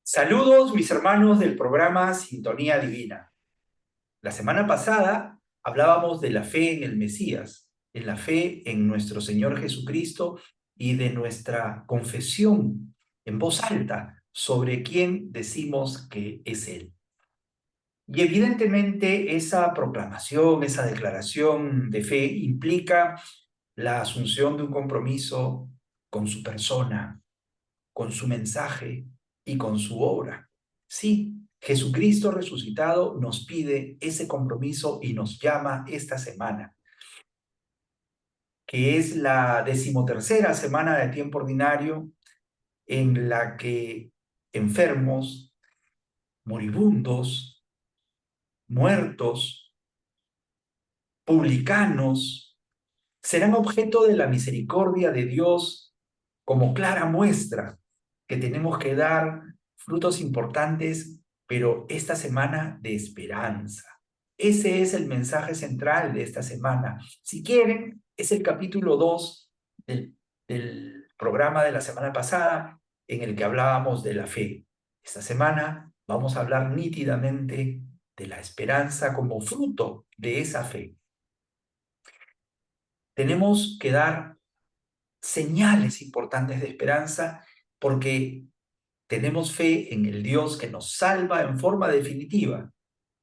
Saludos, mis hermanos del programa Sintonía Divina. La semana pasada hablábamos de la fe en el Mesías, en la fe en nuestro Señor Jesucristo y de nuestra confesión en voz alta sobre quién decimos que es Él. Y evidentemente esa proclamación, esa declaración de fe implica la asunción de un compromiso con su persona, con su mensaje y con su obra. Sí, Jesucristo resucitado nos pide ese compromiso y nos llama esta semana, que es la 13ª semana de tiempo ordinario en la que enfermos, moribundos, muertos, publicanos, serán objeto de la misericordia de Dios como clara muestra que tenemos que dar frutos importantes, pero esta semana de esperanza. Ese es el mensaje central de esta semana. Si quieren, es el capítulo 2 del programa de la semana pasada en el que hablábamos de la fe. Esta semana vamos a hablar nítidamente de la esperanza como fruto de esa fe. Tenemos que dar señales importantes de esperanza porque tenemos fe en el Dios que nos salva en forma definitiva,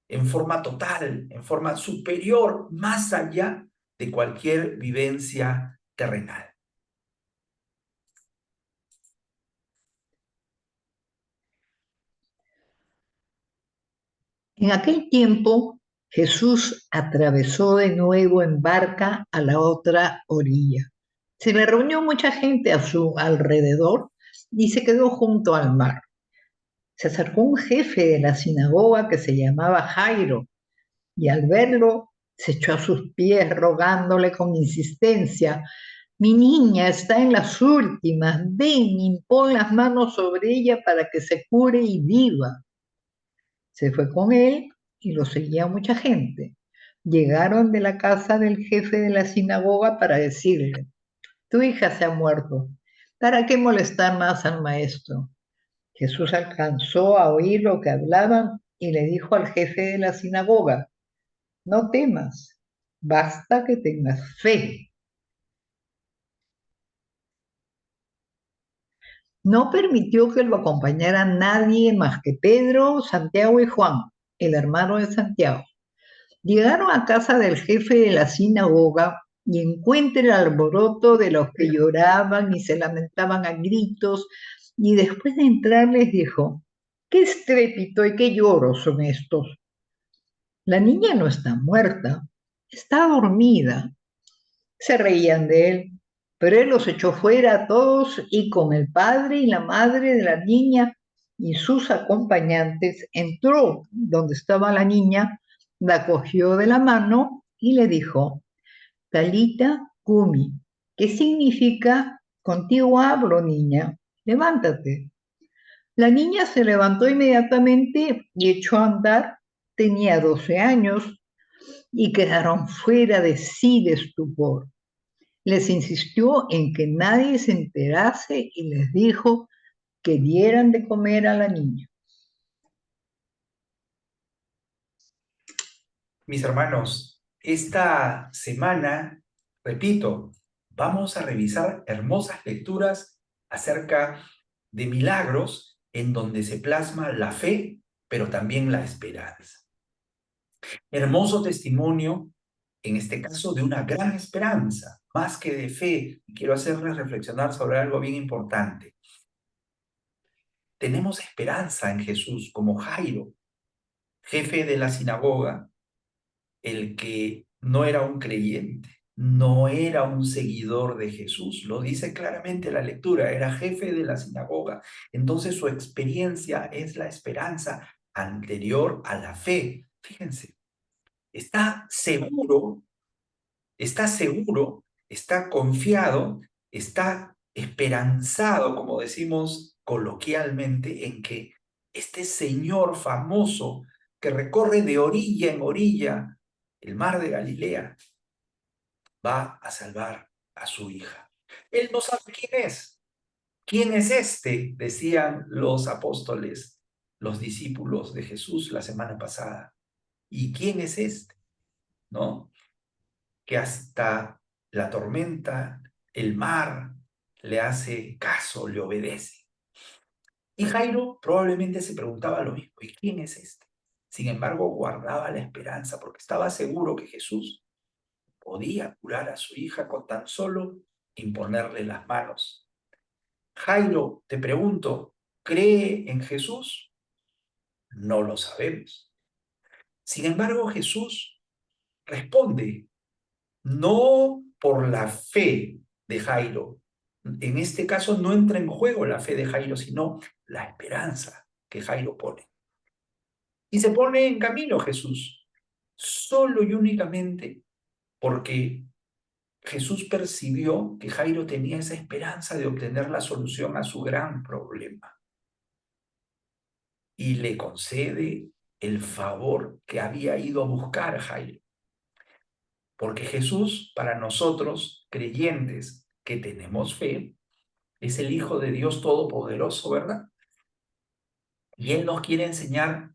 en forma total, en forma superior, más allá de cualquier vivencia terrenal. En aquel tiempo, Jesús atravesó de nuevo en barca a la otra orilla. Se le reunió mucha gente a su alrededor y se quedó junto al mar. Se acercó un jefe de la sinagoga que se llamaba Jairo y al verlo se echó a sus pies rogándole con insistencia: mi niña está en las últimas, ven y pon las manos sobre ella para que se cure y viva. Se fue con él y lo seguía mucha gente. Llegaron de la casa del jefe de la sinagoga para decirle: tu hija se ha muerto, ¿para qué molestar más al maestro? Jesús alcanzó a oír lo que hablaban y le dijo al jefe de la sinagoga: no temas, basta que tengas fe. No permitió que lo acompañara nadie más que Pedro, Santiago y Juan, el hermano de Santiago. Llegaron a casa del jefe de la sinagoga y encuentra el alboroto de los que lloraban y se lamentaban a gritos, y después de entrar les dijo: ¿qué estrépito y qué lloros son estos? La niña no está muerta, está dormida. Se reían de él, pero él los echó fuera a todos y con el padre y la madre de la niña y sus acompañantes entró donde estaba la niña, la cogió de la mano y le dijo: Talita Kumi, ¿qué significa contigo hablo, niña? Levántate. La niña se levantó inmediatamente y echó a andar. Tenía 12 años y quedaron fuera de sí de estupor. Les insistió en que nadie se enterase y les dijo que dieran de comer a la niña. Mis hermanos, esta semana, repito, vamos a revisar hermosas lecturas acerca de milagros en donde se plasma la fe, pero también la esperanza. Hermoso testimonio, en este caso, de una gran esperanza, más que de fe. Quiero hacerles reflexionar sobre algo bien importante. Tenemos esperanza en Jesús, como Jairo, jefe de la sinagoga, el que no era un creyente, no era un seguidor de Jesús. Lo dice claramente la lectura, era jefe de la sinagoga. Entonces su experiencia es la esperanza anterior a la fe. Fíjense, está seguro, está seguro, está confiado, está esperanzado, como decimos coloquialmente, en que este Señor famoso que recorre de orilla en orilla el mar de Galilea va a salvar a su hija. Él no sabe quién es, ¿Quién es este? Decían los apóstoles, los discípulos de Jesús la semana pasada. ¿Y quién es este? ¿No? Que hasta la tormenta, el mar, le hace caso, le obedece. Y Jairo probablemente se preguntaba lo mismo, ¿y quién es este? Sin embargo, guardaba la esperanza porque estaba seguro que Jesús podía curar a su hija con tan solo imponerle las manos. Jairo, te pregunto, ¿cree en Jesús? No lo sabemos. Sin embargo, Jesús responde, no por la fe de Jairo. En este caso no entra en juego la fe de Jairo, sino la esperanza que Jairo pone. Y se pone en camino Jesús, solo y únicamente porque Jesús percibió que Jairo tenía esa esperanza de obtener la solución a su gran problema y le concede el favor que había ido a buscar Jairo. Porque Jesús, para nosotros, creyentes que tenemos fe, es el Hijo de Dios Todopoderoso, ¿verdad? Y Él nos quiere enseñar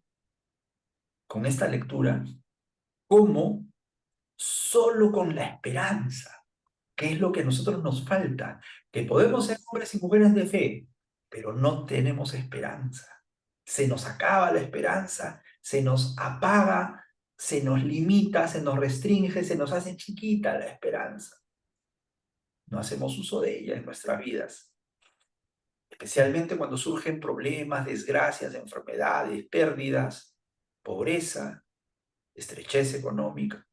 con esta lectura cómo solo con la esperanza, que es lo que a nosotros nos falta, que podemos ser hombres y mujeres de fe, pero no tenemos esperanza. Se nos acaba la esperanza, se nos apaga, se nos limita, se nos restringe, se nos hace chiquita la esperanza. No hacemos uso de ella en nuestras vidas, especialmente cuando surgen problemas, desgracias, enfermedades, pérdidas, pobreza, estrechez económica.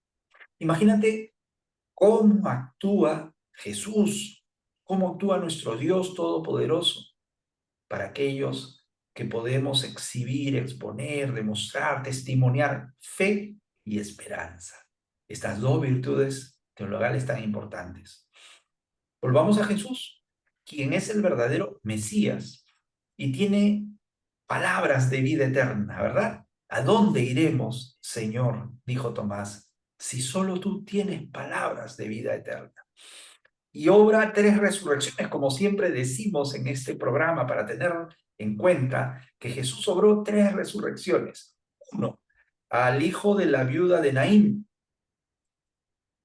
Imagínate cómo actúa Jesús, cómo actúa nuestro Dios Todopoderoso para aquellos que podemos exhibir, exponer, demostrar, testimoniar fe y esperanza. Estas dos virtudes teologales tan importantes. Volvamos a Jesús, quien es el verdadero Mesías y tiene palabras de vida eterna, ¿verdad? ¿A dónde iremos, Señor? Dijo Tomás, si solo tú tienes palabras de vida eterna. Y obra tres resurrecciones, como siempre decimos en este programa, para tener en cuenta que Jesús obró tres resurrecciones. Uno, al hijo de la viuda de Naín,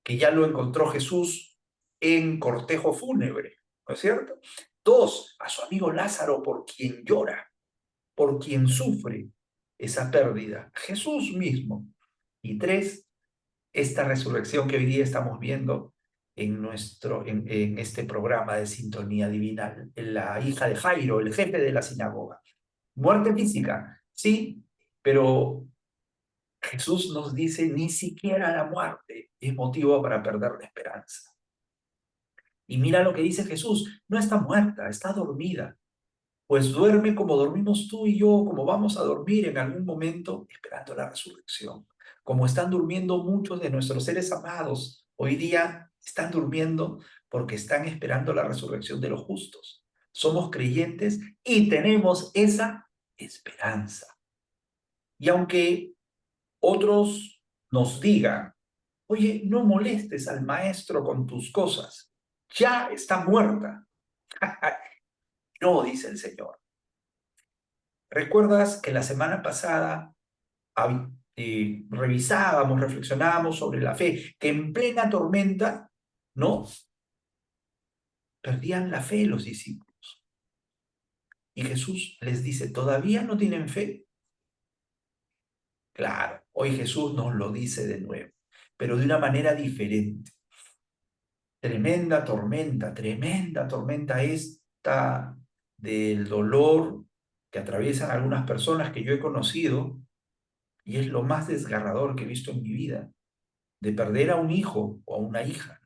que ya lo encontró Jesús en cortejo fúnebre, ¿no es cierto? Dos, a su amigo Lázaro, por quien llora, por quien sufre esa pérdida, Jesús mismo. Y tres, esta resurrección que hoy día estamos viendo en este programa de Sintonía Divina, la hija de Jairo, el jefe de la sinagoga. Muerte física, sí, pero Jesús nos dice, ni siquiera la muerte es motivo para perder la esperanza. Y mira lo que dice Jesús, no está muerta, está dormida. Pues duerme como dormimos tú y yo, como vamos a dormir en algún momento esperando la resurrección. Como están durmiendo muchos de nuestros seres amados, hoy día están durmiendo porque están esperando la resurrección de los justos. Somos creyentes y tenemos esa esperanza. Y aunque otros nos digan, oye, no molestes al maestro con tus cosas, ya está muerta. No, dice el Señor. ¿Recuerdas que la semana pasada revisábamos, reflexionábamos sobre la fe, que en plena tormenta, ¿no? Perdían la fe los discípulos. Y Jesús les dice, ¿todavía no tienen fe? Claro, hoy Jesús nos lo dice de nuevo, pero de una manera diferente. Tremenda tormenta esta del dolor que atraviesan algunas personas que yo he conocido, y es lo más desgarrador que he visto en mi vida, de perder a un hijo o a una hija.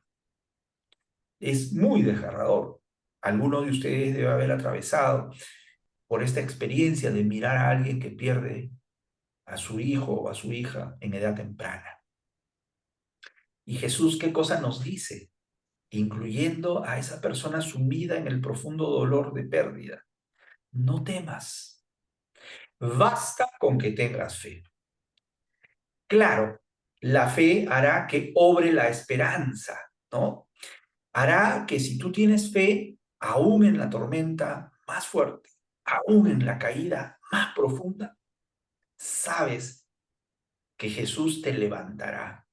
Es muy desgarrador. Alguno de ustedes debe haber atravesado por esta experiencia de mirar a alguien que pierde a su hijo o a su hija en edad temprana. Y Jesús, ¿qué cosa nos dice? Incluyendo a esa persona sumida en el profundo dolor de pérdida. No temas. Basta con que tengas fe. Claro, la fe hará que obre la esperanza, ¿no? Hará que si tú tienes fe, aún en la tormenta más fuerte, aún en la caída más profunda, sabes que Jesús te levantará,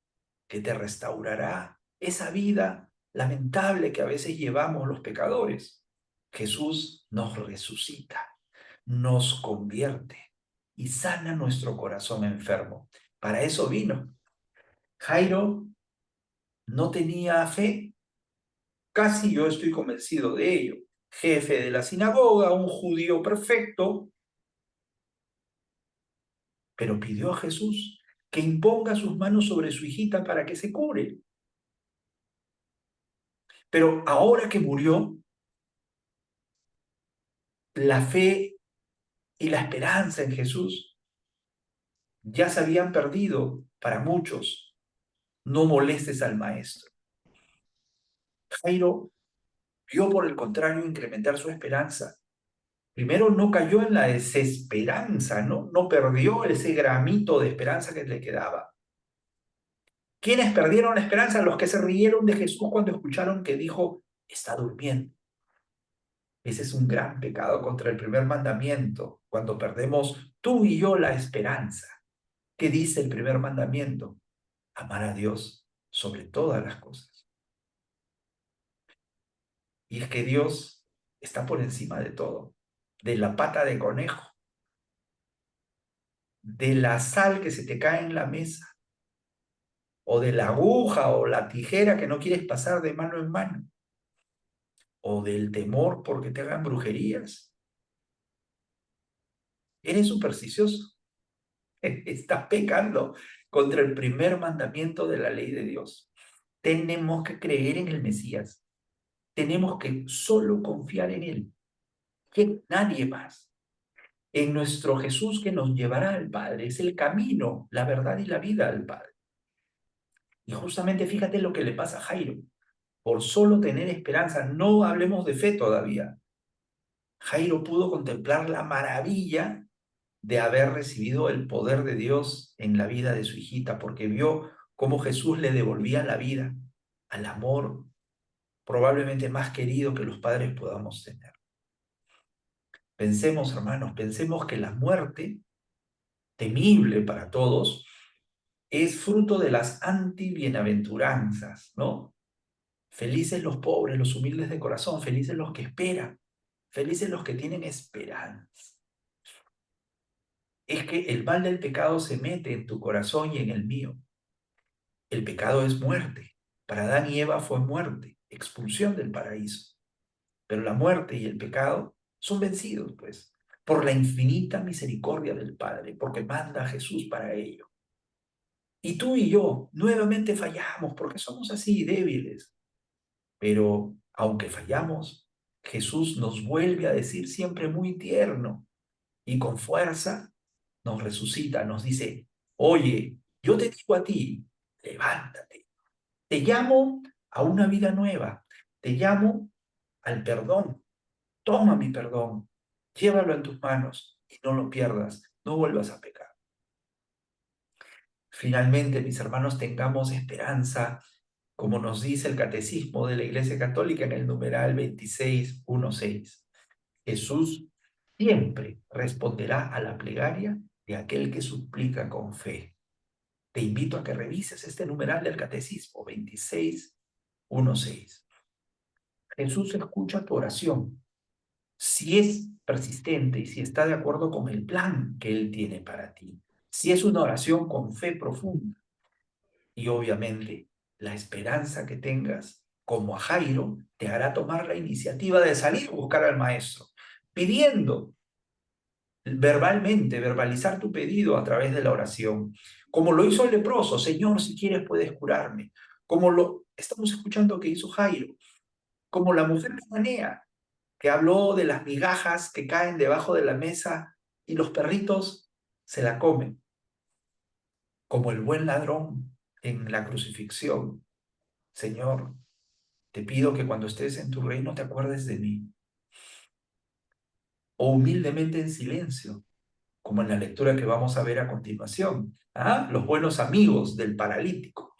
que te restaurará esa vida lamentable que a veces llevamos los pecadores. Jesús nos resucita, nos convierte y sana nuestro corazón enfermo. Para eso vino. Jairo no tenía fe, casi yo estoy convencido de ello. Jefe de la sinagoga, un judío perfecto, pero pidió a Jesús que imponga sus manos sobre su hijita para que se cure. Pero ahora que murió, la fe y la esperanza en Jesús ya se habían perdido para muchos. No molestes al maestro. Jairo vio, por el contrario, incrementar su esperanza. Primero no cayó en la desesperanza, ¿no? No perdió ese gramito de esperanza que le quedaba. ¿Quiénes perdieron la esperanza? Los que se rieron de Jesús cuando escucharon que dijo, está durmiendo. Ese es un gran pecado contra el primer mandamiento, cuando perdemos tú y yo la esperanza. ¿Qué dice el primer mandamiento? Amar a Dios sobre todas las cosas. Y es que Dios está por encima de todo, de la pata de conejo, de la sal que se te cae en la mesa, o de la aguja o la tijera que no quieres pasar de mano en mano, o del temor porque te hagan brujerías. Eres supersticioso, estás pecando contra el primer mandamiento de la ley de Dios. Tenemos que creer en el Mesías, tenemos que solo confiar en Él, que nadie más. En nuestro Jesús que nos llevará al Padre, es el camino, la verdad y la vida al Padre. Y justamente fíjate lo que le pasa a Jairo. Por solo tener esperanza, no hablemos de fe todavía. Jairo pudo contemplar la maravilla de haber recibido el poder de Dios en la vida de su hijita, porque vio cómo Jesús le devolvía la vida, al amor probablemente más querido que los padres podamos tener. Pensemos, hermanos, pensemos que la muerte, temible para todos, es fruto de las anti-bienaventuranzas, ¿no? Felices los pobres, los humildes de corazón, felices los que esperan, felices los que tienen esperanza. Es que el mal del pecado se mete en tu corazón y en el mío. El pecado es muerte. Para Adán y Eva fue muerte, expulsión del paraíso. Pero la muerte y el pecado son vencidos, pues, por la infinita misericordia del Padre, porque manda a Jesús para ello. Y tú y yo nuevamente fallamos porque somos así débiles. Pero aunque fallamos, Jesús nos vuelve a decir siempre muy tierno y con fuerza, nos resucita, nos dice, oye, yo te digo a ti, levántate. Te llamo a una vida nueva, te llamo al perdón. Toma mi perdón, llévalo en tus manos y no lo pierdas, no vuelvas a pecar. Finalmente, mis hermanos, tengamos esperanza, como nos dice el Catecismo de la Iglesia Católica en el numeral 26.1.6. Jesús siempre responderá a la plegaria de aquel que suplica con fe. Te invito a que revises este numeral del Catecismo 26.1.6. Jesús escucha tu oración si es persistente y si está de acuerdo con el plan que Él tiene para ti. Si es una oración con fe profunda y obviamente la esperanza que tengas como a Jairo te hará tomar la iniciativa de salir a buscar al maestro, pidiendo verbalmente, verbalizar tu pedido a través de la oración, como lo hizo el leproso, Señor, si quieres puedes curarme, como lo estamos escuchando que hizo Jairo, como la mujer cananea, que habló de las migajas que caen debajo de la mesa y los perritos se la comen, como el buen ladrón en la crucifixión. Señor, te pido que cuando estés en tu reino te acuerdes de mí. O humildemente en silencio, como en la lectura que vamos a ver a continuación. ¿Ah? Los buenos amigos del paralítico,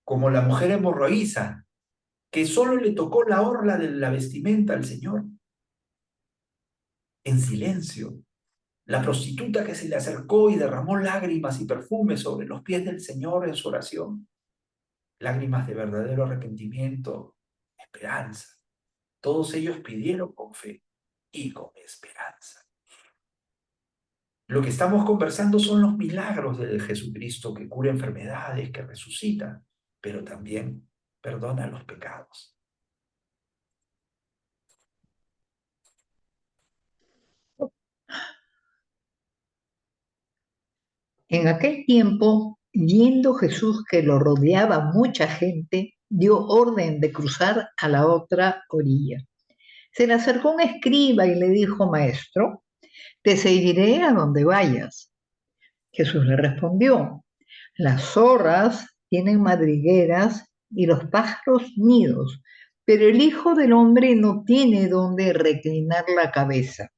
como la mujer hemorroísa que solo le tocó la orla de la vestimenta al Señor, en silencio. La prostituta que se le acercó y derramó lágrimas y perfume sobre los pies del Señor en su oración. Lágrimas de verdadero arrepentimiento, esperanza. Todos ellos pidieron con fe y con esperanza. Lo que estamos conversando son los milagros de Jesucristo que cura enfermedades, que resucita, pero también perdona los pecados. En aquel tiempo, viendo Jesús que lo rodeaba mucha gente, dio orden de cruzar a la otra orilla. Se le acercó un escriba y le dijo: Maestro, te seguiré a donde vayas. Jesús le respondió: las zorras tienen madrigueras y los pájaros nidos, pero el Hijo del Hombre no tiene donde reclinar la cabeza.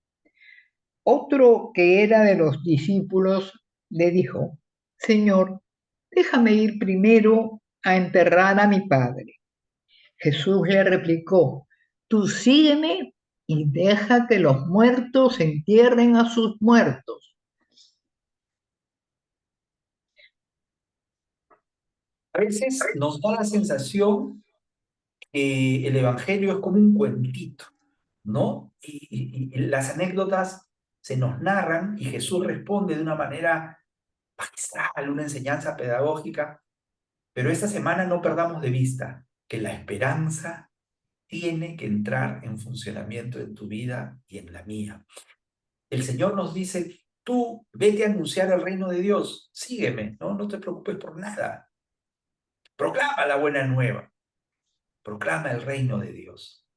Otro que era de los discípulos le dijo: Señor, déjame ir primero a enterrar a mi padre. Jesús le replicó: tú sígueme y deja que los muertos entierren a sus muertos. A veces nos da la sensación que el Evangelio es como un cuentito, ¿no? Y las anécdotas se nos narran y Jesús responde de una manera magistral, una enseñanza pedagógica. Pero esta semana no perdamos de vista que la esperanza tiene que entrar en funcionamiento en tu vida y en la mía. El Señor nos dice: tú vete a anunciar el reino de Dios, sígueme, no te preocupes por nada. Proclama la buena nueva, proclama el reino de Dios.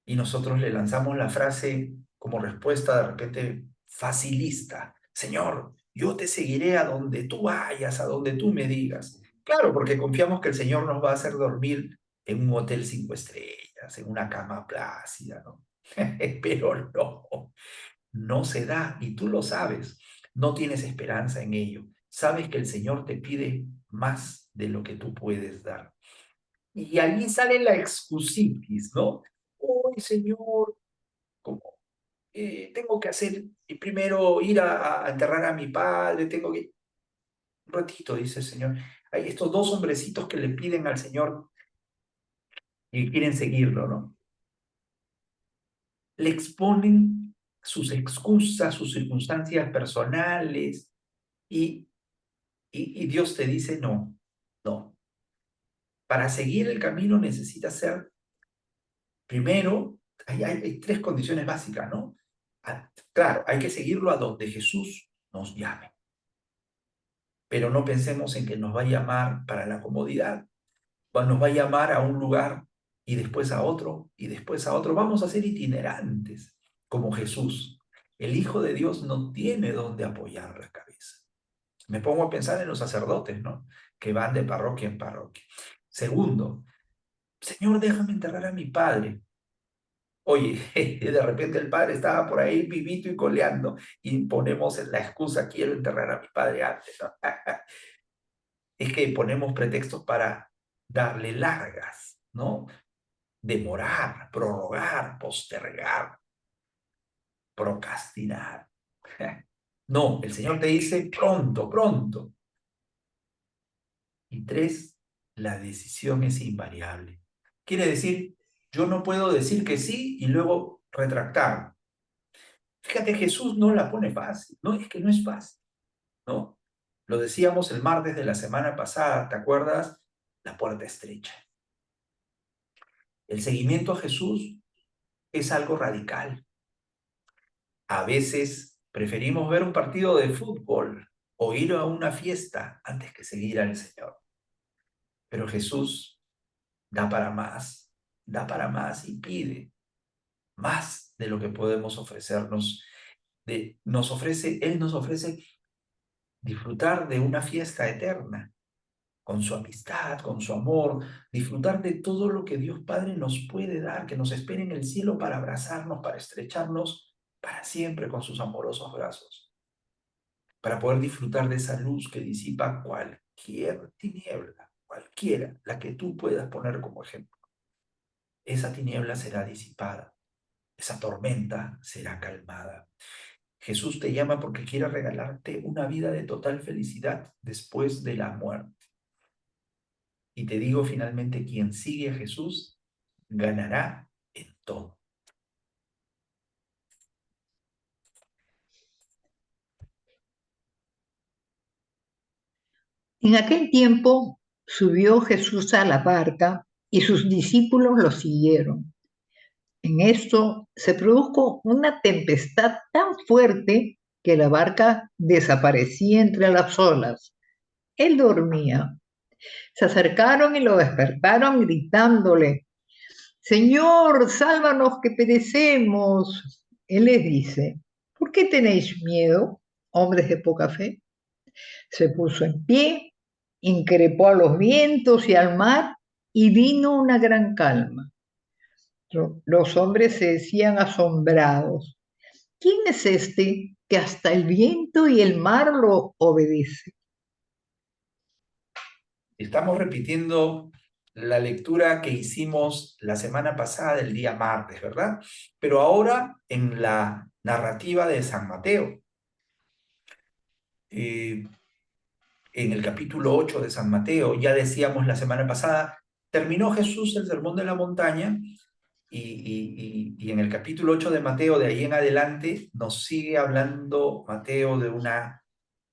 Y nosotros le lanzamos la frase como respuesta de repente facilista: Señor, yo te seguiré a donde tú vayas, a donde tú me digas. Claro, porque confiamos que el Señor nos va a hacer dormir en un hotel 5 estrellas, en una cama plácida, ¿no? Pero no se da, y tú lo sabes. No tienes esperanza en ello. Sabes que el Señor te pide más de lo que tú puedes dar. Y allí sale la excusitis, ¿no? Uy, Señor, como tengo que hacer primero ir a enterrar a mi padre, tengo que... Un ratito, dice el Señor. Hay estos dos hombrecitos que le piden al Señor y quieren seguirlo, ¿no? Le exponen sus excusas, sus circunstancias personales y, y Dios te dice: no, no. Para seguir el camino necesitas ser, primero, hay tres condiciones básicas, ¿no? Claro, hay que seguirlo a donde Jesús nos llame. Pero no pensemos en que nos va a llamar para la comodidad. Nos va a llamar a un lugar y después a otro y después a otro. Vamos a ser itinerantes como Jesús. El Hijo de Dios no tiene dónde apoyar la cabeza. Me pongo a pensar en los sacerdotes, ¿no? Que van de parroquia en parroquia. Segundo, Señor, déjame enterrar a mi padre. Oye, de repente el padre estaba por ahí vivito y coleando y ponemos la excusa: quiero enterrar a mi padre antes, ¿no? Es que ponemos pretextos para darle largas, ¿no? Demorar, prorrogar, postergar, procrastinar. No, el Señor te dice: pronto, pronto. Y tres, la decisión es invariable. Quiere decir, yo no puedo decir que sí y luego retractar. Fíjate, Jesús no la pone fácil, no es que no es fácil, ¿no? Lo decíamos el martes de la semana pasada, ¿te acuerdas? La puerta estrecha. El seguimiento a Jesús es algo radical. A veces preferimos ver un partido de fútbol o ir a una fiesta antes que seguir al Señor. Pero Jesús da para más y pide más de lo que podemos ofrecernos. Él nos ofrece disfrutar de una fiesta eterna, con su amistad, con su amor, disfrutar de todo lo que Dios Padre nos puede dar, que nos espere en el cielo para abrazarnos, para estrecharnos para siempre con sus amorosos brazos, para poder disfrutar de esa luz que disipa cualquier tiniebla, cualquiera, la que tú puedas poner como ejemplo, esa tiniebla será disipada, esa tormenta será calmada. Jesús te llama porque quiere regalarte una vida de total felicidad después de la muerte. Y te digo finalmente, quien sigue a Jesús ganará en todo. En aquel tiempo subió Jesús a la barca y sus discípulos lo siguieron. En esto se produjo una tempestad tan fuerte que la barca desaparecía entre las olas. Él dormía. Se acercaron y lo despertaron gritándole: Señor, sálvanos que perecemos. Él les dice: ¿por qué tenéis miedo, hombres de poca fe? Se puso en pie, increpó a los vientos y al mar, y vino una gran calma. Los hombres se decían asombrados: ¿quién es este que hasta el viento y el mar lo obedece? Estamos repitiendo la lectura que hicimos la semana pasada, el día martes, ¿verdad? Pero ahora en la narrativa de San Mateo. En el capítulo 8 de San Mateo, ya decíamos la semana pasada, terminó Jesús el sermón de la montaña y en el capítulo 8 de Mateo, de ahí en adelante, nos sigue hablando Mateo de una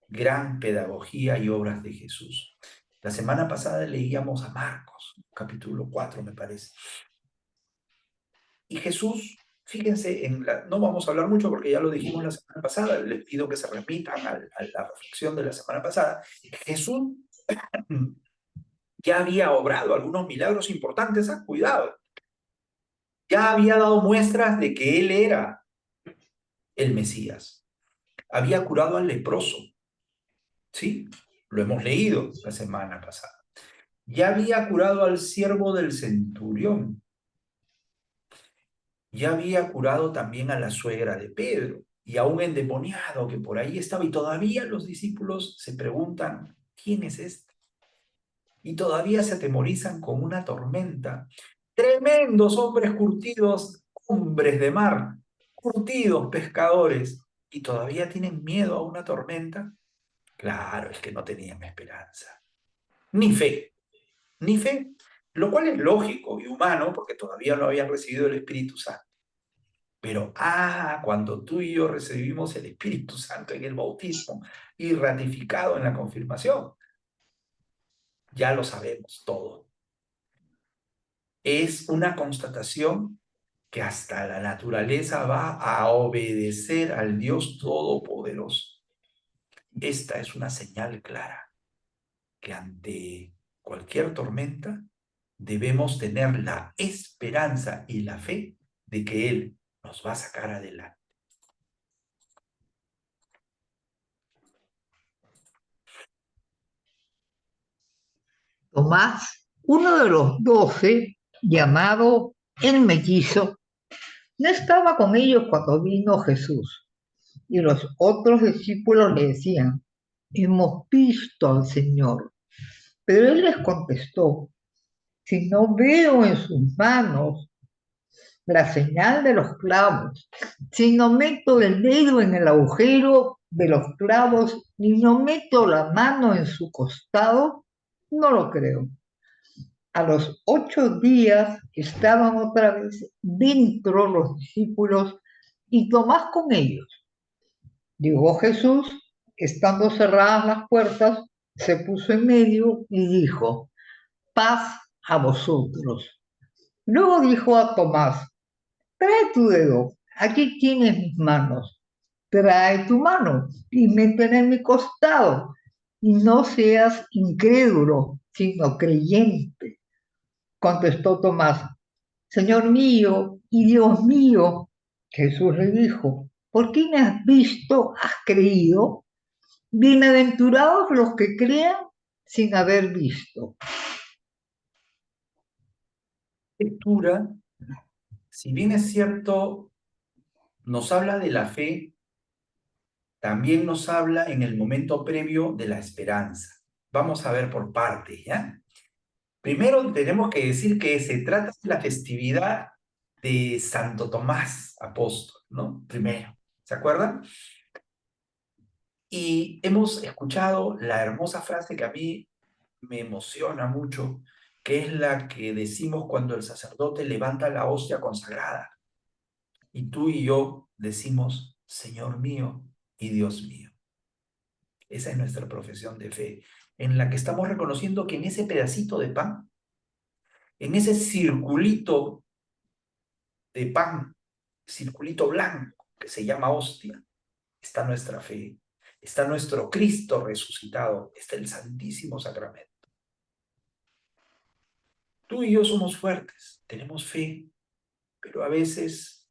gran pedagogía y obras de Jesús. La semana pasada leíamos a Marcos, capítulo 4 me parece. Y Jesús, fíjense, no vamos a hablar mucho porque ya lo dijimos la semana pasada, les pido que se remitan a la reflexión de la semana pasada. Jesús ya había obrado algunos milagros importantes, cuidado, ya había dado muestras de que él era el Mesías, había curado al leproso, ¿sí? Lo hemos leído la semana pasada. Ya había curado al siervo del centurión, ya había curado también a la suegra de Pedro y a un endemoniado que por ahí estaba, y todavía los discípulos se preguntan, ¿quién es este? Y todavía se atemorizan con una tormenta. Tremendos hombres curtidos, hombres de mar, curtidos pescadores, y todavía tienen miedo a una tormenta. Claro, es que no tenían esperanza, ni fe, ni fe, lo cual es lógico y humano porque todavía no habían recibido el Espíritu Santo. Pero, cuando tú y yo recibimos el Espíritu Santo en el bautismo y ratificado en la confirmación, ya lo sabemos todo. Es una constatación que hasta la naturaleza va a obedecer al Dios Todopoderoso. Esta es una señal clara que ante cualquier tormenta debemos tener la esperanza y la fe de que Él nos va a sacar adelante. Tomás, uno de los 12, llamado el mellizo, no estaba con ellos cuando vino Jesús. Y los otros discípulos le decían: hemos visto al Señor. Pero él les contestó: si no veo en sus manos la señal de los clavos, si no meto el dedo en el agujero de los clavos, ni no meto la mano en su costado, no lo creo. A los 8 días estaban otra vez dentro los discípulos y Tomás con ellos. Llegó Jesús, estando cerradas las puertas, se puso en medio y dijo: paz a vosotros. Luego dijo a Tomás: trae tu dedo, aquí tienes mis manos. Trae tu mano y métela en mi costado. Y no seas incrédulo, sino creyente. Contestó Tomás: Señor mío y Dios mío. Jesús le dijo: ¿por qué me has visto, has creído? Bienaventurados los que crean sin haber visto. Lectura, si bien es cierto, nos habla de la fe, también nos habla en el momento previo de la esperanza. Vamos a ver por partes, ¿ya? Primero tenemos que decir que se trata de la festividad de Santo Tomás Apóstol, ¿no? Primero, ¿se acuerdan? Y hemos escuchado la hermosa frase que a mí me emociona mucho, que es la que decimos cuando el sacerdote levanta la hostia consagrada y tú y yo decimos, Señor mío y Dios mío. Esa es nuestra profesión de fe, en la que estamos reconociendo que en ese pedacito de pan, en ese circulito de pan, circulito blanco que se llama hostia, está nuestra fe, está nuestro Cristo resucitado, está el Santísimo Sacramento. Tú y yo somos fuertes, tenemos fe, pero a veces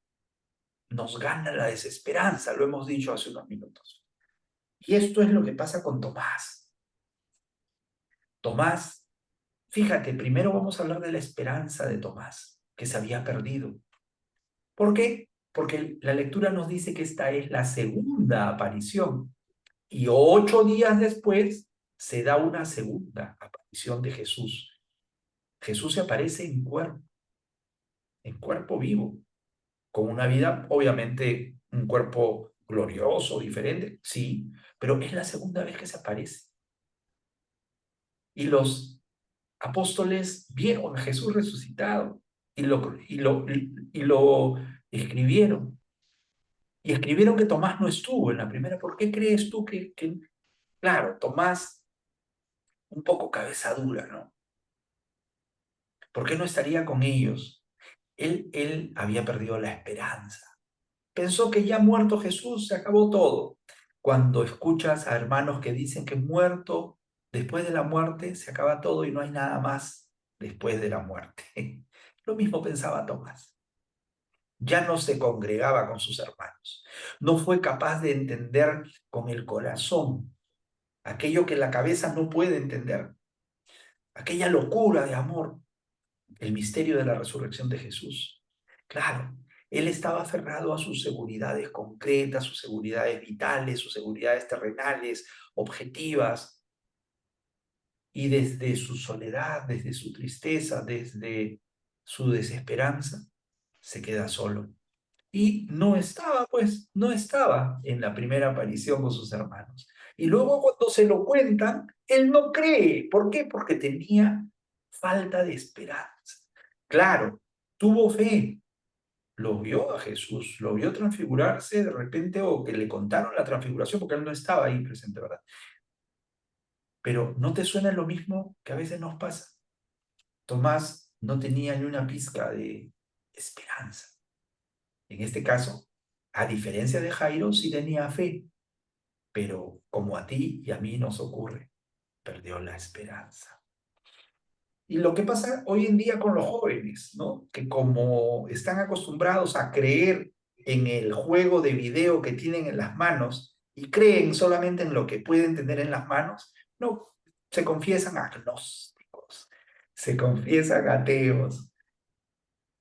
nos gana la desesperanza, lo hemos dicho hace unos minutos. Y esto es lo que pasa con Tomás. Tomás, fíjate, primero vamos a hablar de la esperanza de Tomás, que se había perdido. ¿Por qué? Porque la lectura nos dice que esta es la segunda aparición. Y 8 días después se da una segunda aparición de Jesús. Jesús se aparece en cuerpo vivo, con una vida, obviamente, un cuerpo glorioso, diferente, sí, pero es la segunda vez que se aparece. Y los apóstoles vieron a Jesús resucitado y lo escribieron. Y escribieron que Tomás no estuvo en la primera. ¿Por qué crees tú que claro, Tomás, un poco cabeza dura, ¿no? ¿Por qué no estaría con ellos? Él había perdido la esperanza. Pensó que ya muerto Jesús se acabó todo. Cuando escuchas a hermanos que dicen que muerto, después de la muerte se acaba todo y no hay nada más después de la muerte. Lo mismo pensaba Tomás. Ya no se congregaba con sus hermanos. No fue capaz de entender con el corazón aquello que la cabeza no puede entender, aquella locura de amor, el misterio de la resurrección de Jesús. Claro, él estaba aferrado a sus seguridades concretas, sus seguridades vitales, sus seguridades terrenales, objetivas, y desde su soledad, desde su tristeza, desde su desesperanza, se queda solo. Y no estaba, pues, no estaba en la primera aparición con sus hermanos. Y luego cuando se lo cuentan, él no cree. ¿Por qué? Porque tenía falta de esperanza. Claro, tuvo fe, lo vio a Jesús, lo vio transfigurarse de repente o que le contaron la transfiguración porque él no estaba ahí presente, ¿verdad? Pero ¿no te suena lo mismo que a veces nos pasa? Tomás no tenía ni una pizca de esperanza. En este caso, a diferencia de Jairo, sí tenía fe, pero como a ti y a mí nos ocurre, perdió la esperanza. Y lo que pasa hoy en día con los jóvenes, ¿no? Que como están acostumbrados a creer en el juego de video que tienen en las manos y creen solamente en lo que pueden tener en las manos, no, se confiesan agnósticos, se confiesan ateos,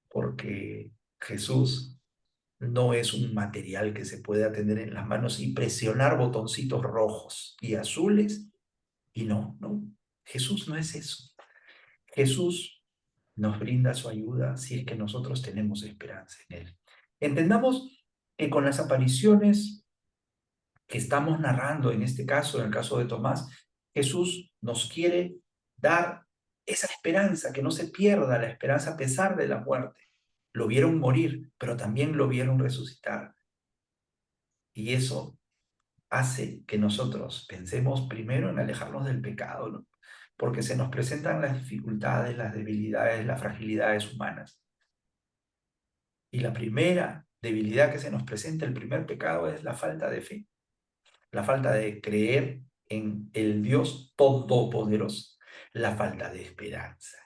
porque Jesús no es un material que se pueda tener en las manos y presionar botoncitos rojos y azules. Y no, no, Jesús no es eso. Jesús nos brinda su ayuda si es que nosotros tenemos esperanza en Él. Entendamos que con las apariciones que estamos narrando, en este caso, en el caso de Tomás, Jesús nos quiere dar esa esperanza, que no se pierda la esperanza a pesar de la muerte. Lo vieron morir, pero también lo vieron resucitar. Y eso hace que nosotros pensemos primero en alejarnos del pecado, ¿no? Porque se nos presentan las dificultades, las debilidades, las fragilidades humanas. Y la primera debilidad que se nos presenta, el primer pecado, es la falta de fe, la falta de creer en el Dios todopoderoso, la falta de esperanza.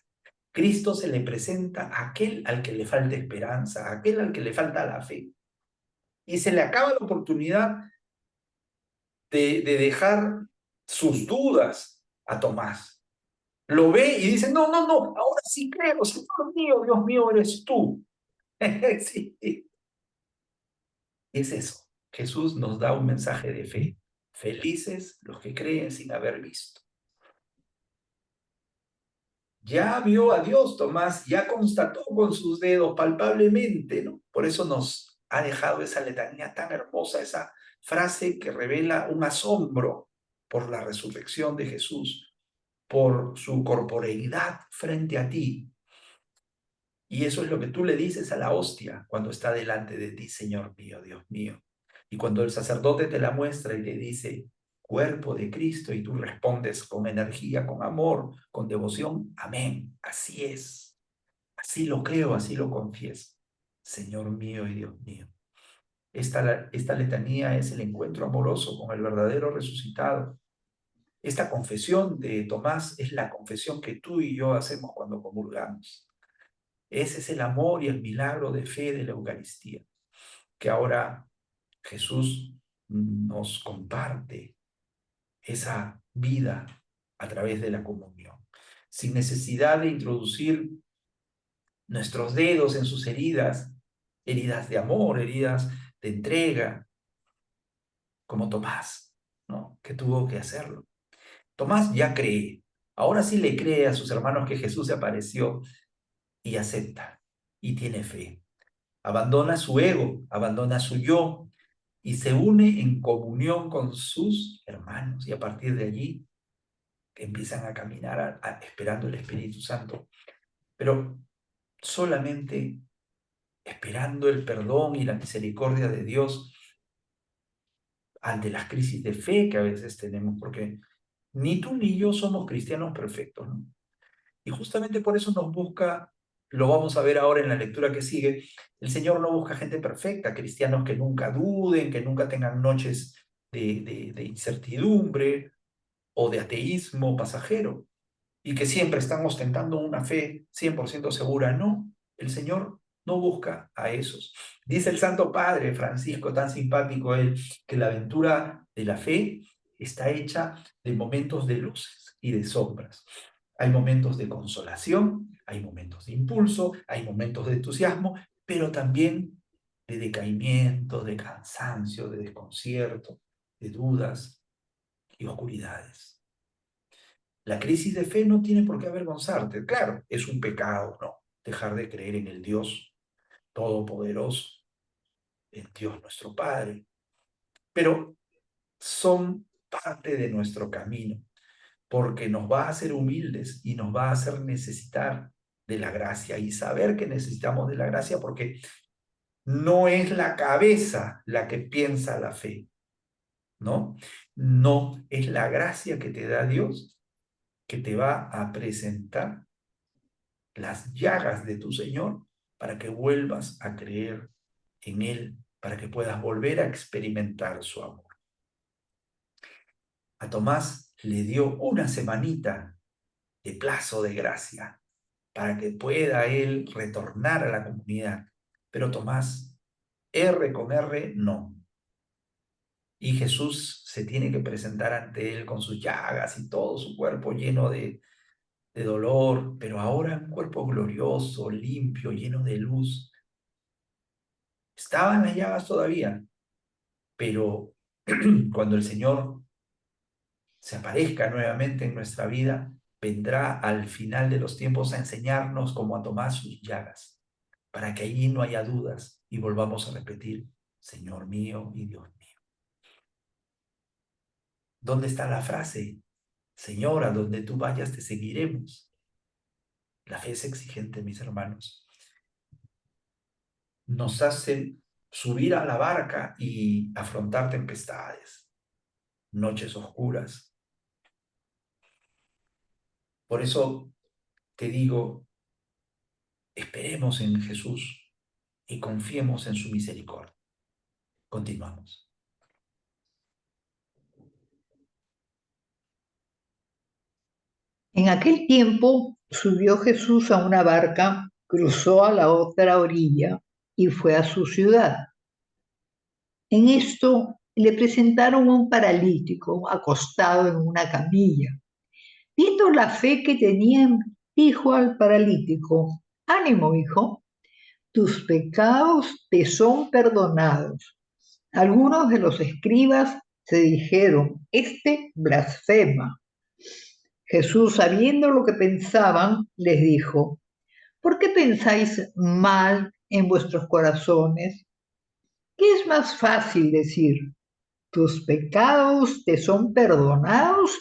Cristo se le presenta a aquel al que le falta esperanza, a aquel al que le falta la fe. Y se le acaba la oportunidad de dejar sus dudas a Tomás. Lo ve y dice, no, no, no, ahora sí creo, Señor mío, Dios mío, eres tú. Sí, es eso. Jesús nos da un mensaje de fe. Felices los que creen sin haber visto. Ya vio a Dios, Tomás, ya constató con sus dedos palpablemente, ¿no? Por eso nos ha dejado esa letanía tan hermosa, esa frase que revela un asombro por la resurrección de Jesús, por su corporeidad frente a ti. Y eso es lo que tú le dices a la hostia cuando está delante de ti, Señor mío, Dios mío. Y cuando el sacerdote te la muestra y te dice, cuerpo de Cristo, y tú respondes con energía, con amor, con devoción, amén, así es, así lo creo, así lo confieso, Señor mío y Dios mío. Esta letanía es el encuentro amoroso con el verdadero resucitado. Esta confesión de Tomás es la confesión que tú y yo hacemos cuando comulgamos. Ese es el amor y el milagro de fe de la Eucaristía, que ahora Jesús nos comparte esa vida a través de la comunión, sin necesidad de introducir nuestros dedos en sus heridas, heridas de amor, heridas de entrega, como Tomás, ¿no? Que tuvo que hacerlo. Tomás ya cree, ahora sí le cree a sus hermanos que Jesús se apareció y acepta y tiene fe. Abandona su ego, abandona su yo y se une en comunión con sus hermanos. Y a partir de allí empiezan a caminar esperando el Espíritu Santo, pero solamente esperando el perdón y la misericordia de Dios ante las crisis de fe que a veces tenemos, porque ni tú ni yo somos cristianos perfectos, ¿no? Y justamente por eso nos busca, lo vamos a ver ahora en la lectura que sigue, el Señor no busca gente perfecta, cristianos que nunca duden, que nunca tengan noches de incertidumbre o de ateísmo pasajero y que siempre están ostentando una fe 100% segura. No, el Señor no busca a esos. Dice el Santo Padre Francisco, tan simpático él, que la aventura de la fe está hecha de momentos de luces y de sombras. Hay momentos de consolación, hay momentos de impulso, hay momentos de entusiasmo, pero también de decaimiento, de cansancio, de desconcierto, de dudas y oscuridades. La crisis de fe no tiene por qué avergonzarte. Claro, es un pecado, ¿no? Dejar de creer en el Dios Todopoderoso, en Dios nuestro Padre. Pero son parte de nuestro camino, porque nos va a hacer humildes y nos va a hacer necesitar de la gracia y saber que necesitamos de la gracia porque no es la cabeza la que piensa la fe, ¿no? No, es la gracia que te da Dios que te va a presentar las llagas de tu Señor para que vuelvas a creer en Él, para que puedas volver a experimentar su amor. A Tomás le dio una semanita de plazo de gracia para que pueda él retornar a la comunidad. Pero Tomás, R con R, no. Y Jesús se tiene que presentar ante él con sus llagas y todo su cuerpo lleno de dolor, pero ahora un cuerpo glorioso, limpio, lleno de luz. Estaban las llagas todavía, pero cuando el Señor se aparezca nuevamente en nuestra vida, vendrá al final de los tiempos a enseñarnos cómo a tomar sus llagas, para que allí no haya dudas y volvamos a repetir, Señor mío y Dios mío. ¿Dónde está la frase? Señora, donde tú vayas te seguiremos. La fe es exigente, mis hermanos. Nos hace subir a la barca y afrontar tempestades, noches oscuras. Por eso te digo, esperemos en Jesús y confiemos en su misericordia. Continuamos. En aquel tiempo subió Jesús a una barca, cruzó a la otra orilla y fue a su ciudad. En esto le presentaron un paralítico acostado en una camilla. Viendo la fe que tenían, dijo al paralítico, ánimo, hijo, tus pecados te son perdonados. Algunos de los escribas se dijeron, este blasfema. Jesús, sabiendo lo que pensaban, les dijo, ¿por qué pensáis mal en vuestros corazones? ¿Qué es más fácil decir? ¿Tus pecados te son perdonados?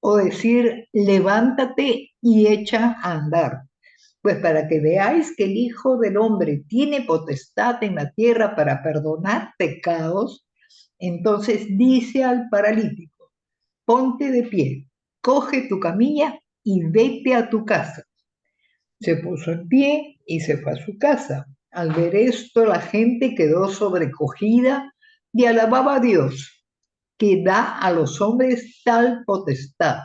¿O decir, levántate y echa a andar? Pues para que veáis que el Hijo del Hombre tiene potestad en la tierra para perdonar pecados, entonces dice al paralítico, ponte de pie, coge tu camilla y vete a tu casa. Se puso en pie y se fue a su casa. Al ver esto, la gente quedó sobrecogida y alababa a Dios, que da a los hombres tal potestad.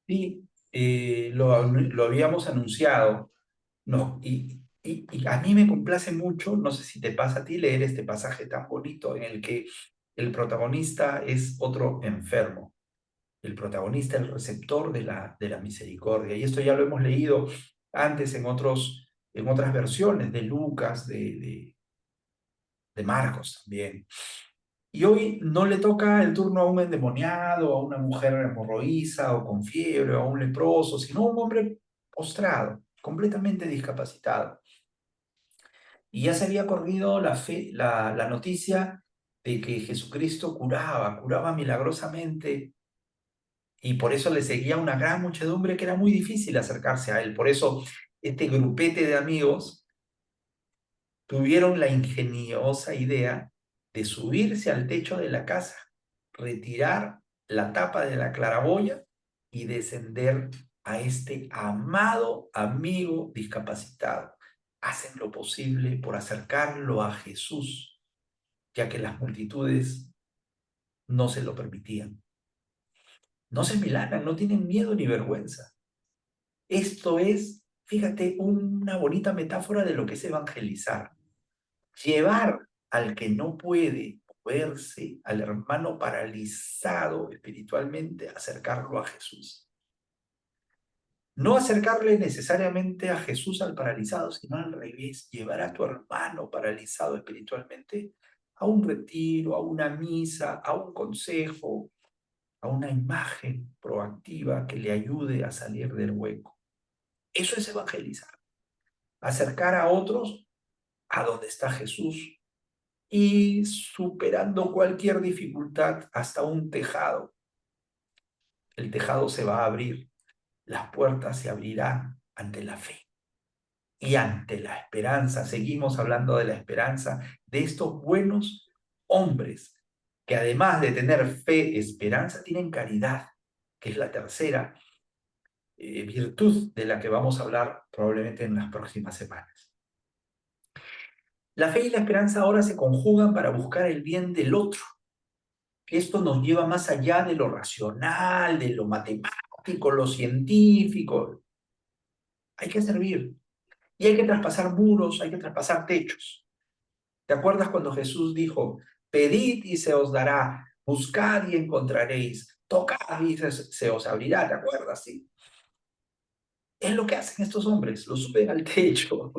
Sí, lo habíamos anunciado, no, y a mí me complace mucho, no sé si te pasa a ti leer este pasaje tan bonito en el que el protagonista es otro enfermo, el protagonista, el receptor de la misericordia. Y esto ya lo hemos leído antes en otras versiones de Lucas, de Marcos también. Y hoy no le toca el turno a un endemoniado, a una mujer hemorroísa o con fiebre, o a un leproso, sino a un hombre postrado, completamente discapacitado. Y ya se había corrido la noticia de que Jesucristo curaba milagrosamente, y por eso le seguía una gran muchedumbre que era muy difícil acercarse a él. Por eso este grupete de amigos tuvieron la ingeniosa idea de subirse al techo de la casa, retirar la tapa de la claraboya y descender a este amado amigo discapacitado. Hacen lo posible por acercarlo a Jesús, ya que las multitudes no se lo permitían. No se milanan, no tienen miedo ni vergüenza. Esto es, fíjate, una bonita metáfora de lo que es evangelizar. Llevar al que no puede moverse, al hermano paralizado espiritualmente, acercarlo a Jesús. No acercarle necesariamente a Jesús al paralizado, sino al revés, llevar a tu hermano paralizado espiritualmente a un retiro, a una misa, a un consejo, a una imagen proactiva que le ayude a salir del hueco. Eso es evangelizar, acercar a otros a donde está Jesús, y superando cualquier dificultad hasta un tejado. El tejado se va a abrir, las puertas se abrirán ante la fe y ante la esperanza. Seguimos hablando de la esperanza de estos buenos hombres que además de tener fe, esperanza, tienen caridad, que es la tercera virtud de la que vamos a hablar probablemente en las próximas semanas. La fe y la esperanza ahora se conjugan para buscar el bien del otro. Esto nos lleva más allá de lo racional, de lo matemático, lo científico. Hay que servir y hay que traspasar muros, hay que traspasar techos. ¿Te acuerdas cuando Jesús dijo, pedid y se os dará, buscad y encontraréis, tocad y se os abrirá? ¿Te acuerdas? Sí. Es lo que hacen estos hombres, lo suben al techo,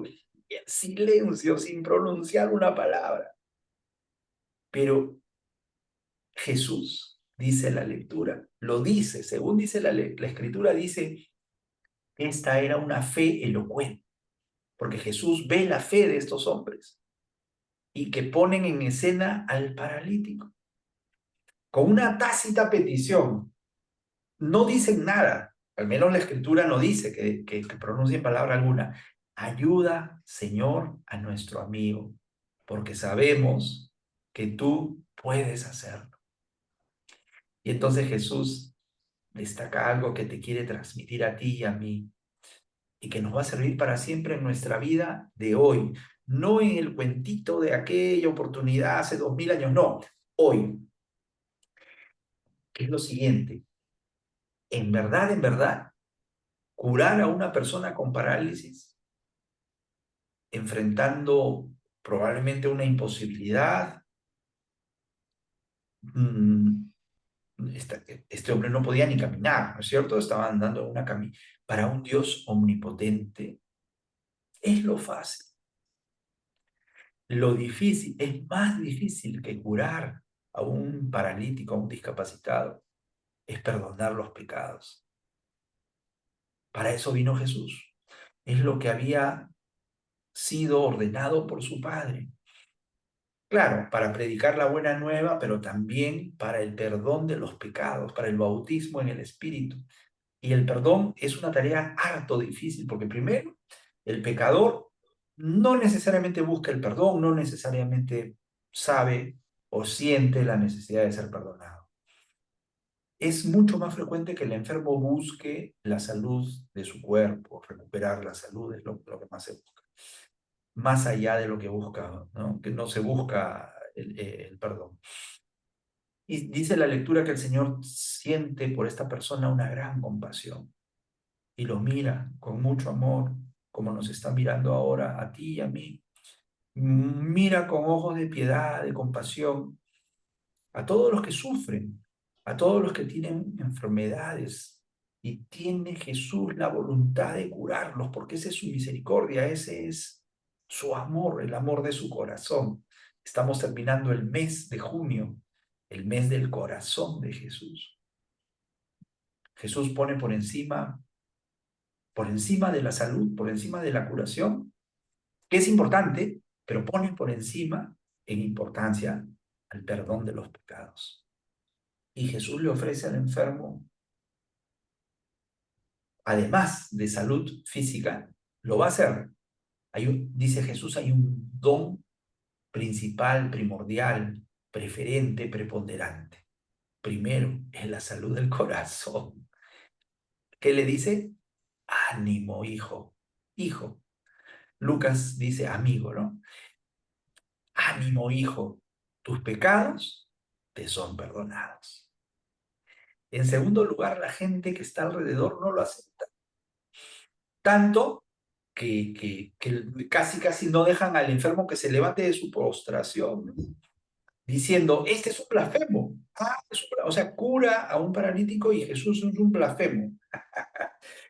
en silencio, sin pronunciar una palabra. Pero Jesús, dice la lectura, lo dice, según dice la escritura, dice, esta era una fe elocuente, porque Jesús ve la fe de estos hombres y que ponen en escena al paralítico con una tácita petición. No dicen nada, al menos la escritura no dice que pronuncien palabra alguna. Ayuda, Señor, a nuestro amigo, porque sabemos que tú puedes hacerlo. Y entonces Jesús destaca algo que te quiere transmitir a ti y a mí, y que nos va a servir para siempre en nuestra vida de hoy, no en el cuentito de aquella oportunidad hace 2000 años, no, hoy, que es lo siguiente, en verdad, curar a una persona con parálisis, enfrentando probablemente una imposibilidad, este hombre no podía ni caminar, ¿no es cierto? Estaba andando en una camilla. Para un Dios omnipotente es lo fácil. Lo difícil, es más difícil que curar, a un paralítico, a un discapacitado, es perdonar los pecados. Para eso vino Jesús. Es lo que había sido ordenado por su Padre. Claro, para predicar la buena nueva, pero también para el perdón de los pecados, para el bautismo en el Espíritu. Y el perdón es una tarea harto difícil, porque primero, el pecador no necesariamente busca el perdón, no necesariamente sabe o siente la necesidad de ser perdonado. Es mucho más frecuente que el enfermo busque la salud de su cuerpo, recuperar la salud es lo que más se busca, más allá de lo que busca, ¿no? Que no se busca el perdón. Y dice la lectura que el Señor siente por esta persona una gran compasión y lo mira con mucho amor, como nos está mirando ahora a ti y a mí. Mira con ojos de piedad, de compasión, a todos los que sufren, a todos los que tienen enfermedades. Y tiene Jesús la voluntad de curarlos, porque esa es su misericordia, ese es su amor, el amor de su corazón. Estamos terminando el mes de junio, el mes del corazón de Jesús. Jesús pone por encima de la salud, por encima de la curación, que es importante, pero pone por encima en importancia al perdón de los pecados. Y Jesús le ofrece al enfermo, además de salud física, lo va a hacer. Dice Jesús, hay un don principal, primordial, preferente, preponderante. Primero es la salud del corazón. ¿Qué le dice? Ánimo, hijo. Hijo. Lucas dice amigo, ¿no? Ánimo, hijo. Tus pecados te son perdonados. En segundo lugar, la gente que está alrededor no lo acepta. Tanto que casi no dejan al enfermo que se levante de su postración, ¿no? Diciendo, este es un blasfemo. O sea, cura a un paralítico y Jesús es un blasfemo.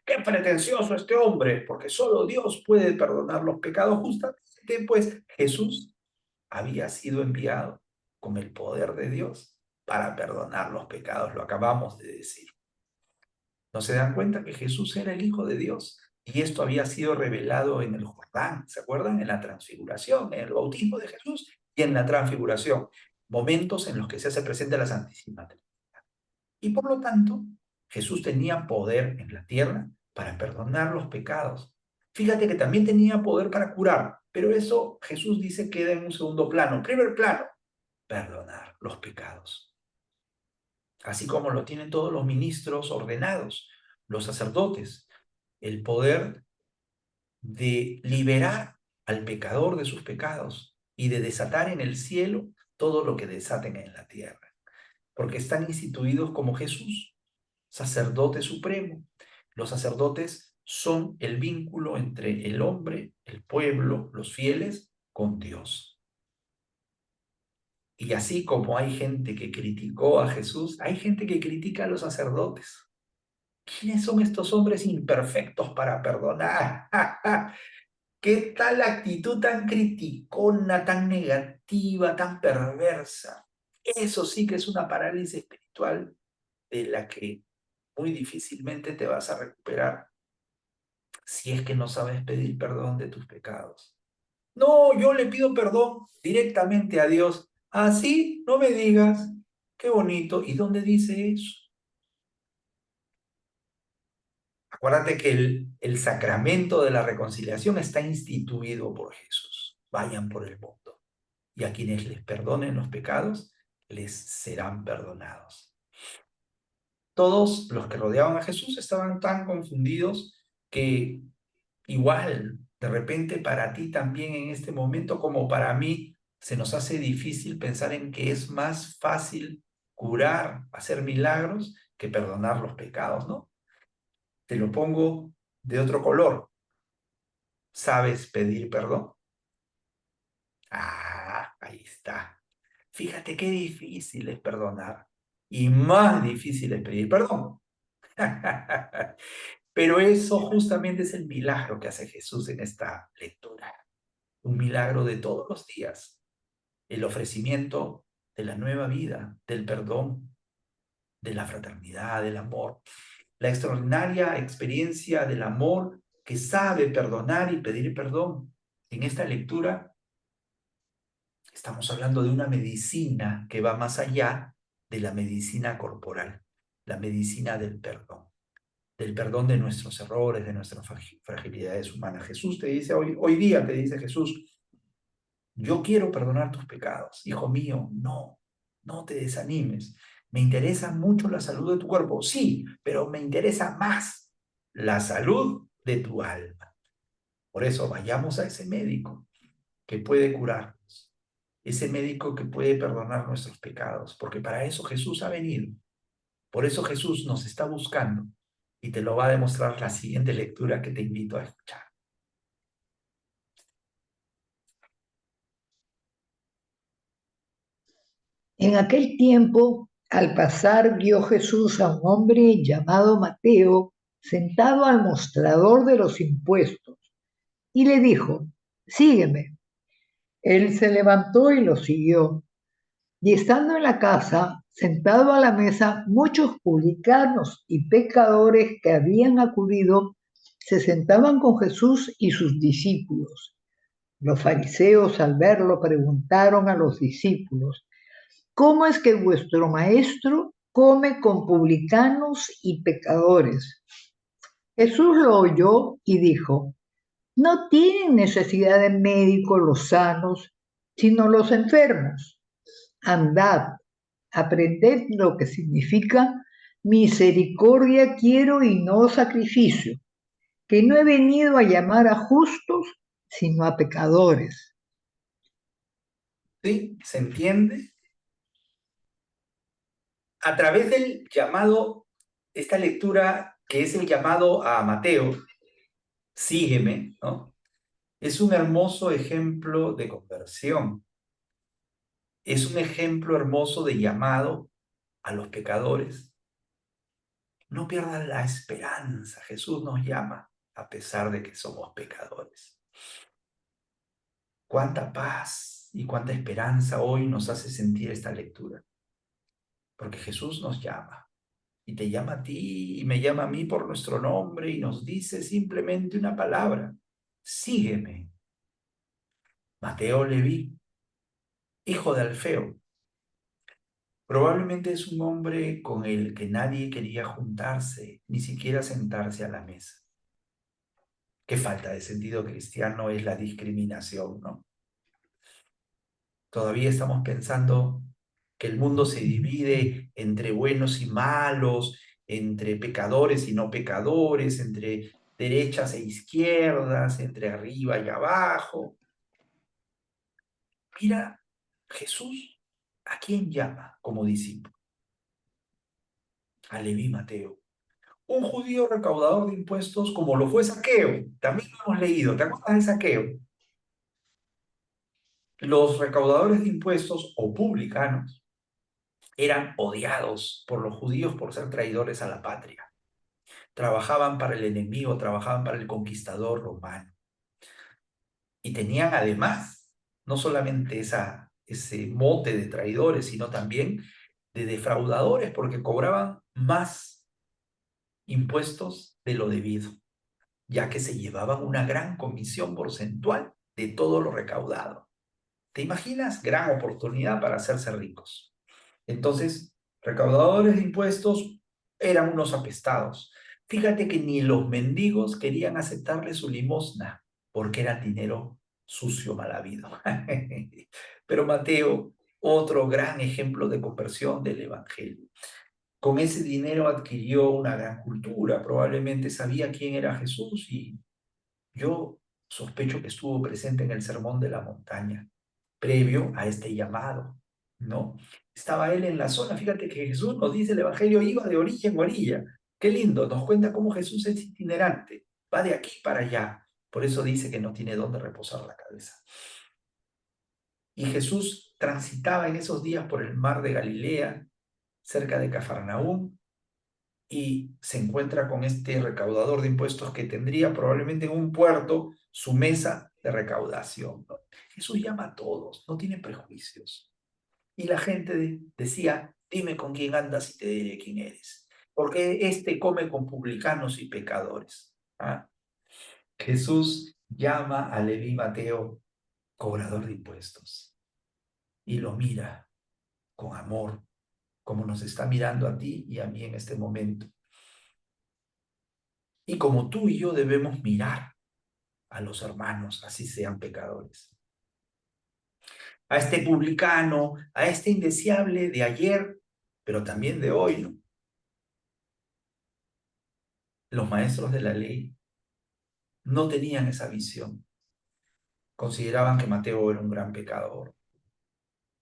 ¡Qué pretencioso este hombre! Porque solo Dios puede perdonar los pecados. Justamente, pues, Jesús había sido enviado con el poder de Dios para perdonar los pecados. Lo acabamos de decir. ¿No se dan cuenta que Jesús era el Hijo de Dios? Y esto había sido revelado en el Jordán, ¿se acuerdan? En la transfiguración, en el bautismo de Jesús y en la transfiguración, momentos en los que se hace presente la Santísima Trinidad. Y por lo tanto, Jesús tenía poder en la tierra para perdonar los pecados. Fíjate que también tenía poder para curar, pero eso Jesús dice queda en un segundo plano. Primer plano, perdonar los pecados. Así como lo tienen todos los ministros ordenados, los sacerdotes, el poder de liberar al pecador de sus pecados y de desatar en el cielo todo lo que desaten en la tierra, porque están instituidos como Jesús, sacerdote supremo. Los sacerdotes son el vínculo entre el hombre, el pueblo, los fieles, con Dios. Y así como hay gente que criticó a Jesús, hay gente que critica a los sacerdotes. ¿Quiénes son estos hombres imperfectos para perdonar? ¿Qué tal actitud tan criticona, tan negativa, tan perversa? Eso sí que es una parálisis espiritual de la que muy difícilmente te vas a recuperar si es que no sabes pedir perdón de tus pecados. No, yo le pido perdón directamente a Dios. Así, no me digas. Qué bonito. ¿Y dónde dice eso? Acuérdate que el sacramento de la reconciliación está instituido por Jesús. Vayan por el mundo. Y a quienes les perdonen los pecados, les serán perdonados. Todos los que rodeaban a Jesús estaban tan confundidos que igual, de repente para ti también en este momento como para mí, se nos hace difícil pensar en que es más fácil curar, hacer milagros, que perdonar los pecados, ¿no? Te lo pongo de otro color. ¿Sabes pedir perdón? Ah, ahí está. Fíjate qué difícil es perdonar y más difícil es pedir perdón. Pero eso justamente es el milagro que hace Jesús en esta lectura. Un milagro de todos los días. El ofrecimiento de la nueva vida, del perdón, de la fraternidad, del amor. La extraordinaria experiencia del amor que sabe perdonar y pedir perdón. En esta lectura estamos hablando de una medicina que va más allá de la medicina corporal, la medicina del perdón de nuestros errores, de nuestras fragilidades humanas. Jesús te dice hoy día, te dice Jesús, yo quiero perdonar tus pecados, hijo mío, no te desanimes. Me interesa mucho la salud de tu cuerpo, sí, pero me interesa más la salud de tu alma. Por eso vayamos a ese médico que puede curarnos, ese médico que puede perdonar nuestros pecados, porque para eso Jesús ha venido. Por eso Jesús nos está buscando y te lo va a demostrar la siguiente lectura que te invito a escuchar. En aquel tiempo, al pasar, vio Jesús a un hombre llamado Mateo sentado al mostrador de los impuestos y le dijo, sígueme. Él se levantó y lo siguió. Y estando en la casa, sentado a la mesa, muchos publicanos y pecadores que habían acudido se sentaban con Jesús y sus discípulos. Los fariseos al verlo preguntaron a los discípulos, ¿cómo es que vuestro maestro come con publicanos y pecadores? Jesús lo oyó y dijo, no tienen necesidad de médicos los sanos, sino los enfermos. Andad, aprended lo que significa misericordia quiero y no sacrificio, que no he venido a llamar a justos, sino a pecadores. ¿Sí? ¿Se entiende? A través del llamado, esta lectura que es el llamado a Mateo, sígueme, ¿no? Es un hermoso ejemplo de conversión. Es un ejemplo hermoso de llamado a los pecadores. No pierdan la esperanza. Jesús nos llama a pesar de que somos pecadores. Cuánta paz y cuánta esperanza hoy nos hace sentir esta lectura. Porque Jesús nos llama. Y te llama a ti y me llama a mí por nuestro nombre y nos dice simplemente una palabra. Sígueme. Mateo Leví, hijo de Alfeo. Probablemente es un hombre con el que nadie quería juntarse, ni siquiera sentarse a la mesa. Qué falta de sentido cristiano es la discriminación, ¿no? Todavía estamos pensando que el mundo se divide entre buenos y malos, entre pecadores y no pecadores, entre derechas e izquierdas, entre arriba y abajo. Mira, Jesús, ¿a quién llama como discípulo? A Leví Mateo, un judío recaudador de impuestos como lo fue Zaqueo. También lo hemos leído. ¿Te acuerdas de Zaqueo? Los recaudadores de impuestos o publicanos eran odiados por los judíos por ser traidores a la patria. Trabajaban para el enemigo, trabajaban para el conquistador romano. Y tenían además no solamente ese mote de traidores, sino también de defraudadores, porque cobraban más impuestos de lo debido, ya que se llevaban una gran comisión porcentual de todo lo recaudado. ¿Te imaginas? Gran oportunidad para hacerse ricos. Entonces, recaudadores de impuestos eran unos apestados. Fíjate que ni los mendigos querían aceptarle su limosna, porque era dinero sucio, mal habido. Pero Mateo, otro gran ejemplo de conversión del Evangelio. Con ese dinero adquirió una gran cultura, probablemente sabía quién era Jesús y yo sospecho que estuvo presente en el Sermón de la Montaña, previo a este llamado, ¿no? Estaba él en la zona, fíjate que Jesús nos dice el Evangelio, iba de orilla en orilla. Qué lindo, nos cuenta cómo Jesús es itinerante, va de aquí para allá. Por eso dice que no tiene dónde reposar la cabeza. Y Jesús transitaba en esos días por el mar de Galilea, cerca de Cafarnaúm, y se encuentra con este recaudador de impuestos que tendría probablemente en un puerto su mesa de recaudación, ¿no? Jesús llama a todos, no tiene prejuicios. Y la gente decía, dime con quién andas y te diré quién eres. Porque este come con publicanos y pecadores. ¿Ah? Jesús llama a Leví Mateo cobrador de impuestos y lo mira con amor, como nos está mirando a ti y a mí en este momento. Y como tú y yo debemos mirar a los hermanos, así sean pecadores. A este publicano, a este indeseable de ayer, pero también de hoy, ¿no? Los maestros de la ley no tenían esa visión. Consideraban que Mateo era un gran pecador.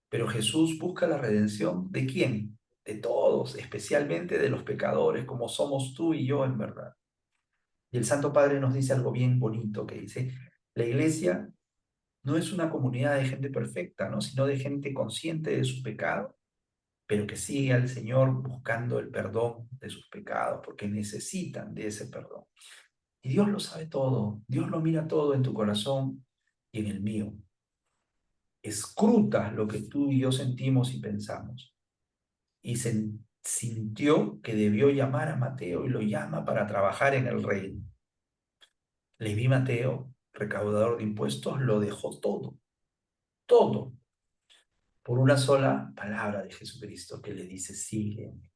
Pero Jesús busca la redención ¿de quién? De todos, especialmente de los pecadores, como somos tú y yo en verdad. Y el Santo Padre nos dice algo bien bonito que dice, la iglesia no es una comunidad de gente perfecta, ¿no? Sino de gente consciente de su pecado, pero que sigue al Señor buscando el perdón de sus pecados, porque necesitan de ese perdón. Y Dios lo sabe todo, Dios lo mira todo en tu corazón y en el mío. Escruta lo que tú y yo sentimos y pensamos. Y sintió que debió llamar a Mateo y lo llama para trabajar en el reino. Leví Mateo, recaudador de impuestos, lo dejó todo, todo, por una sola palabra de Jesucristo que le dice, sígueme.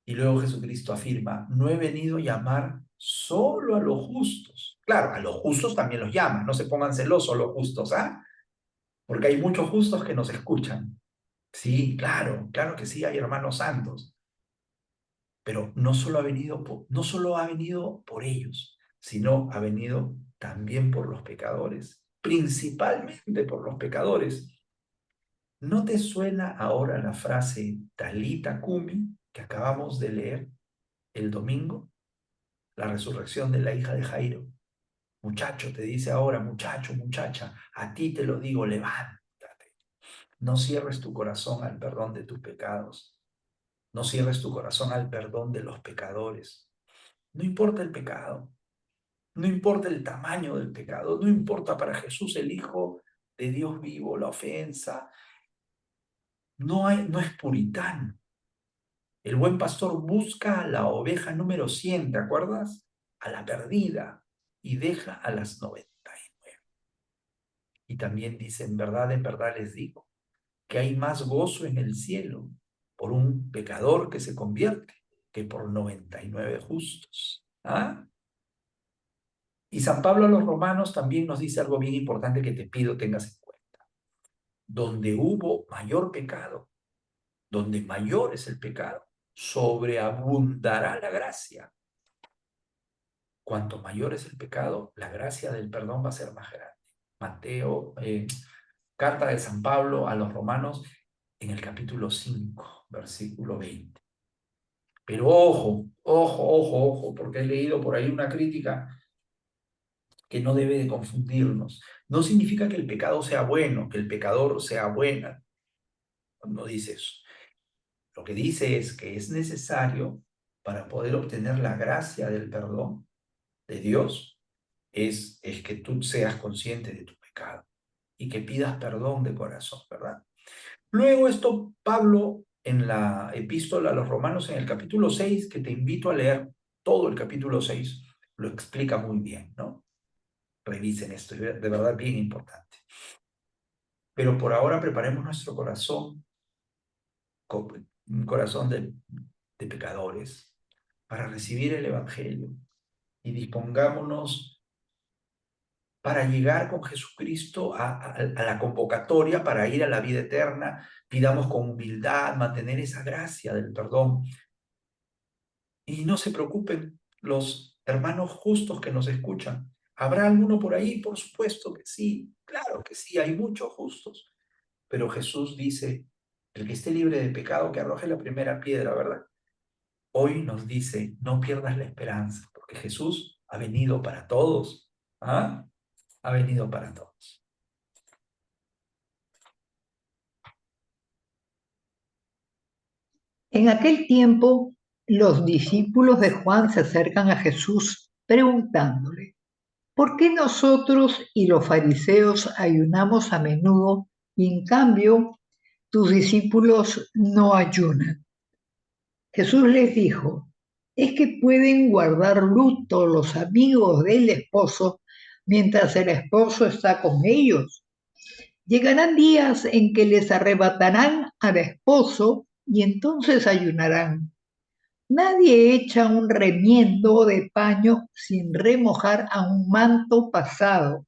Y luego Jesucristo afirma, no he venido a llamar solo a los justos. Claro, a los justos también los llama, no se pongan celosos los justos, ¿ah? Porque hay muchos justos que nos escuchan. Sí, claro, claro que sí, hay hermanos santos. Pero no solo ha venido por ellos, sino ha venido también por los pecadores, principalmente por los pecadores. ¿No te suena ahora la frase Talita Kumi que acabamos de leer el domingo? La resurrección de la hija de Jairo. Muchacho, te dice ahora, muchacho, muchacha, a ti te lo digo, levántate. No cierres tu corazón al perdón de tus pecados. No cierres tu corazón al perdón de los pecadores. No importa el pecado, no importa el tamaño del pecado, no importa para Jesús el Hijo de Dios vivo la ofensa, no es puritano. El buen pastor busca a la oveja número 100, ¿te acuerdas? A la perdida y deja a las 99. Y también dice, en verdad les digo, que hay más gozo en el cielo por un pecador que se convierte que por 99 justos. ¿Ah? Y San Pablo a los romanos también nos dice algo bien importante que te pido tengas en cuenta. Donde hubo mayor pecado, donde mayor es el pecado, sobreabundará la gracia. Cuanto mayor es el pecado, la gracia del perdón va a ser más grande. Mateo, carta de San Pablo a los romanos en el capítulo 5, versículo 20. Pero ojo, ojo, ojo, ojo, porque he leído por ahí una crítica que no debe de confundirnos. No significa que el pecado sea bueno, que el pecador sea buena. No dice eso. Lo que dice es que es necesario para poder obtener la gracia del perdón de Dios, es que tú seas consciente de tu pecado y que pidas perdón de corazón, ¿verdad? Luego esto, Pablo, en la epístola a los Romanos, en el capítulo 6, que te invito a leer todo el capítulo 6, lo explica muy bien, ¿no? Revisen esto, es de verdad bien importante. Pero por ahora preparemos nuestro corazón, un corazón de pecadores, para recibir el Evangelio y dispongámonos para llegar con Jesucristo a la convocatoria para ir a la vida eterna. Pidamos con humildad mantener esa gracia del perdón. Y no se preocupen los hermanos justos que nos escuchan. ¿Habrá alguno por ahí? Por supuesto que sí, claro que sí, hay muchos justos. Pero Jesús dice, el que esté libre de pecado, que arroje la primera piedra, ¿verdad? Hoy nos dice, no pierdas la esperanza, porque Jesús ha venido para todos. ¿Ah? Ha venido para todos. En aquel tiempo, los discípulos de Juan se acercan a Jesús preguntándole, ¿por qué nosotros y los fariseos ayunamos a menudo y en cambio tus discípulos no ayunan. Jesús les dijo, ¿es que pueden guardar luto los amigos del esposo mientras el esposo está con ellos? Llegarán días en que les arrebatarán al esposo y entonces ayunarán. Nadie echa un remiendo de paño sin remojar a un manto pasado,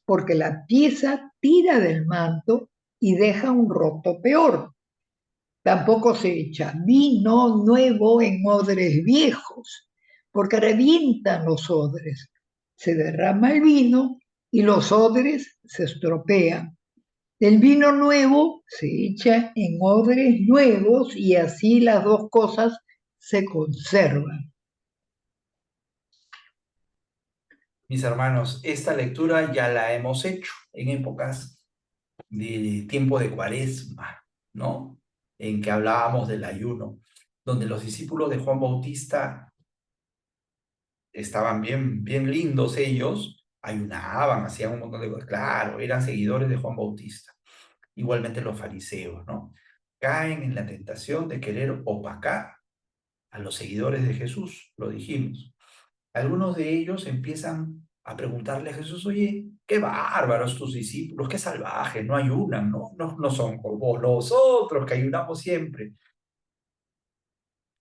porque la pieza tira del manto y deja un roto peor. Tampoco se echa vino nuevo en odres viejos, porque revientan los odres. Se derrama el vino y los odres se estropean. El vino nuevo se echa en odres nuevos y así las dos cosas se conservan. Mis hermanos, esta lectura ya la hemos hecho en épocas de tiempo de Cuaresma, ¿no? En que hablábamos del ayuno, donde los discípulos de Juan Bautista estaban bien lindos ellos, ayunaban, hacían un montón de cosas, claro, eran seguidores de Juan Bautista. Igualmente los fariseos, ¿no? Caen en la tentación de querer opacar a los seguidores de Jesús, lo dijimos. Algunos de ellos empiezan a preguntarle a Jesús, oye, qué bárbaros tus discípulos, qué salvajes, no ayunan, ¿no? No son como nosotros que ayunamos siempre.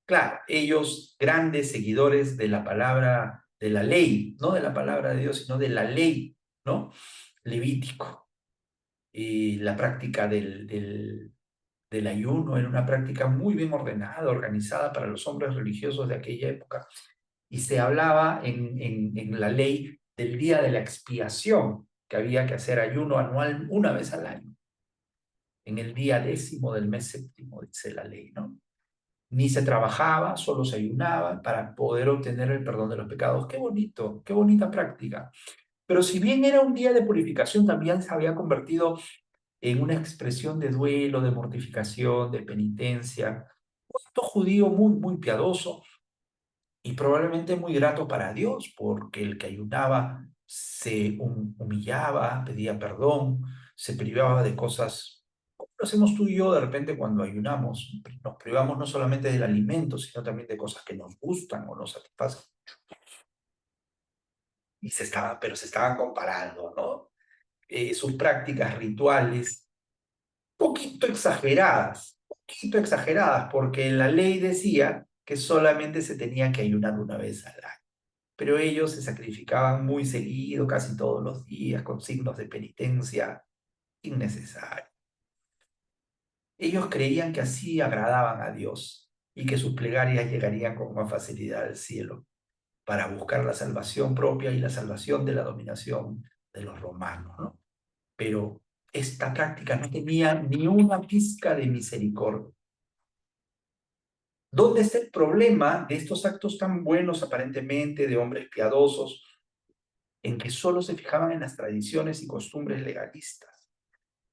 Claro, ellos grandes seguidores de la palabra, de la ley, no de la palabra de Dios, sino de la ley, ¿no? Levítico. Y la práctica del ayuno era una práctica muy bien ordenada, organizada para los hombres religiosos de aquella época. Y se hablaba en la ley del día de la expiación, que había que hacer ayuno anual una vez al año, en el día 10º del mes séptimo, dice la ley, ¿no? Ni se trabajaba, solo se ayunaba para poder obtener el perdón de los pecados. Qué bonito, qué bonita práctica. Pero si bien era un día de purificación, también se había convertido en una expresión de duelo, de mortificación, de penitencia. Un acto judío muy piadoso y probablemente muy grato para Dios, porque el que ayunaba se humillaba, pedía perdón, se privaba de cosas, como lo hacemos tú y yo de repente cuando ayunamos. Nos privamos no solamente del alimento, sino también de cosas que nos gustan o nos satisfacen. Pero se estaban comparando, ¿no? Sus prácticas rituales, poquito exageradas, porque la ley decía que solamente se tenía que ayunar una vez al año. Pero ellos se sacrificaban muy seguido, casi todos los días, con signos de penitencia innecesarios. Ellos creían que así agradaban a Dios y que sus plegarias llegarían con más facilidad al cielo para buscar la salvación propia y la salvación de la dominación de los romanos, ¿no? Pero esta práctica no tenía ni una pizca de misericordia. ¿Dónde está el problema de estos actos tan buenos aparentemente de hombres piadosos en que solo se fijaban en las tradiciones y costumbres legalistas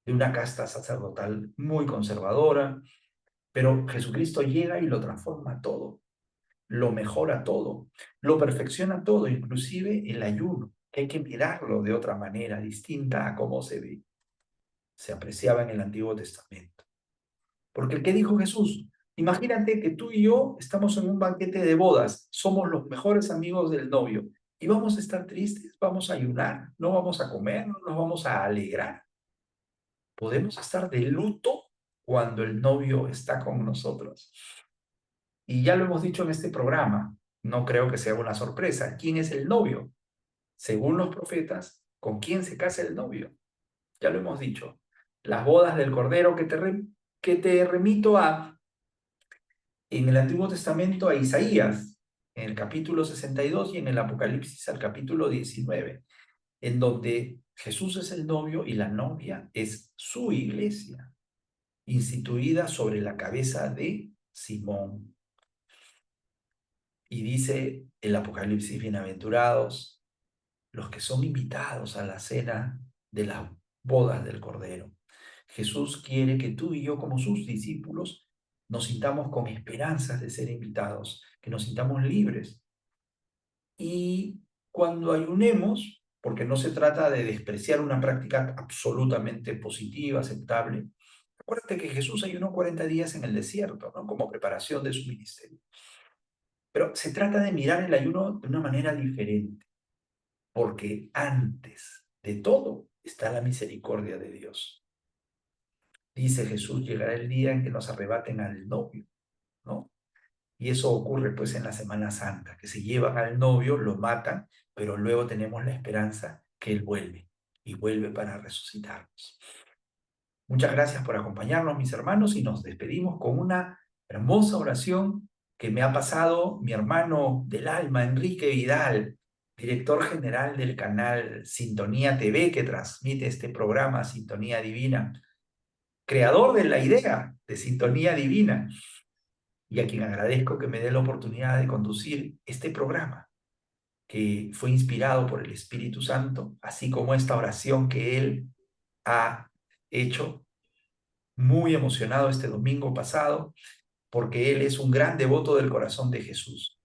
de una casta sacerdotal muy conservadora? Pero Jesucristo llega y lo transforma todo, lo mejora todo, lo perfecciona todo, inclusive el ayuno, que hay que mirarlo de otra manera, distinta a cómo se apreciaba en el Antiguo Testamento. Porque ¿qué dijo Jesús? Imagínate que tú y yo estamos en un banquete de bodas, somos los mejores amigos del novio y vamos a estar tristes, vamos a ayunar, no vamos a comer, no nos vamos a alegrar. Podemos estar de luto cuando el novio está con nosotros. Y ya lo hemos dicho en este programa, no creo que sea una sorpresa. ¿Quién es el novio? Según los profetas, ¿con quién se casa el novio? Ya lo hemos dicho. Las bodas del Cordero que te remito en el Antiguo Testamento a Isaías, en el capítulo 62 y en el Apocalipsis al capítulo 19, en donde Jesús es el novio y la novia es su iglesia, instituida sobre la cabeza de Simón. Y dice el Apocalipsis, bienaventurados los que son invitados a la cena de las bodas del Cordero. Jesús quiere que tú y yo, como sus discípulos, nos sintamos con esperanzas de ser invitados, que nos sintamos libres. Y cuando ayunemos, porque no se trata de despreciar una práctica absolutamente positiva, aceptable, Acuérdate que Jesús ayunó 40 días en el desierto, ¿no? Como preparación de su ministerio. Pero se trata de mirar el ayuno de una manera diferente, porque antes de todo está la misericordia de Dios. Dice Jesús, llegará el día en que nos arrebaten al novio, ¿no? Y eso ocurre pues en la Semana Santa, que se llevan al novio, lo matan, pero luego tenemos la esperanza que Él vuelve y vuelve para resucitarnos. Muchas gracias por acompañarnos, mis hermanos, y nos despedimos con una hermosa oración que me ha pasado mi hermano del alma, Enrique Vidal, director general del canal Sintonía TV, que transmite este programa Sintonía Divina, creador de la idea de Sintonía Divina, y a quien agradezco que me dé la oportunidad de conducir este programa, que fue inspirado por el Espíritu Santo, así como esta oración que él ha hecho, muy emocionado este domingo pasado, porque él es un gran devoto del corazón de Jesús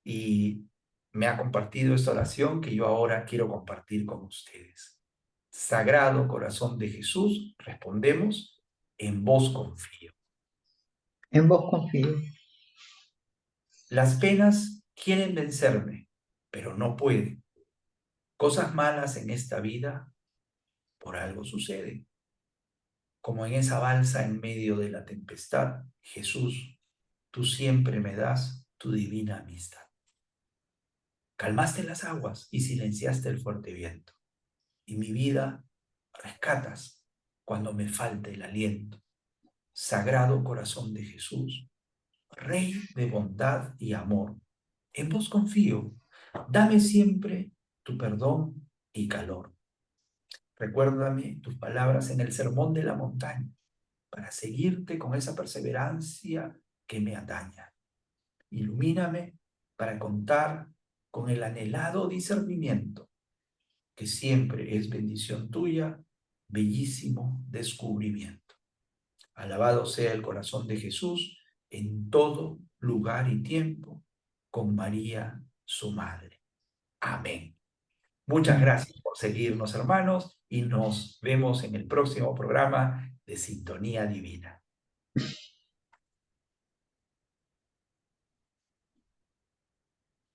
y me ha compartido esta oración que yo ahora quiero compartir con ustedes. Sagrado corazón de Jesús, respondemos, en vos confío. En vos confío. Las penas quieren vencerme, pero no pueden. Cosas malas en esta vida por algo suceden. Como en esa balsa en medio de la tempestad, Jesús, tú siempre me das tu divina amistad. Calmaste las aguas y silenciaste el fuerte viento, y mi vida rescatas cuando me falte el aliento. Sagrado corazón de Jesús, Rey de bondad y amor, en vos confío, dame siempre tu perdón y calor. Recuérdame tus palabras en el sermón de la montaña, para seguirte con esa perseverancia que me ataña. Ilumíname para contar con el anhelado discernimiento, que siempre es bendición tuya, bellísimo descubrimiento. Alabado sea el corazón de Jesús en todo lugar y tiempo, con María, su madre. Amén. Muchas gracias por seguirnos, hermanos, y nos vemos en el próximo programa de Sintonía Divina.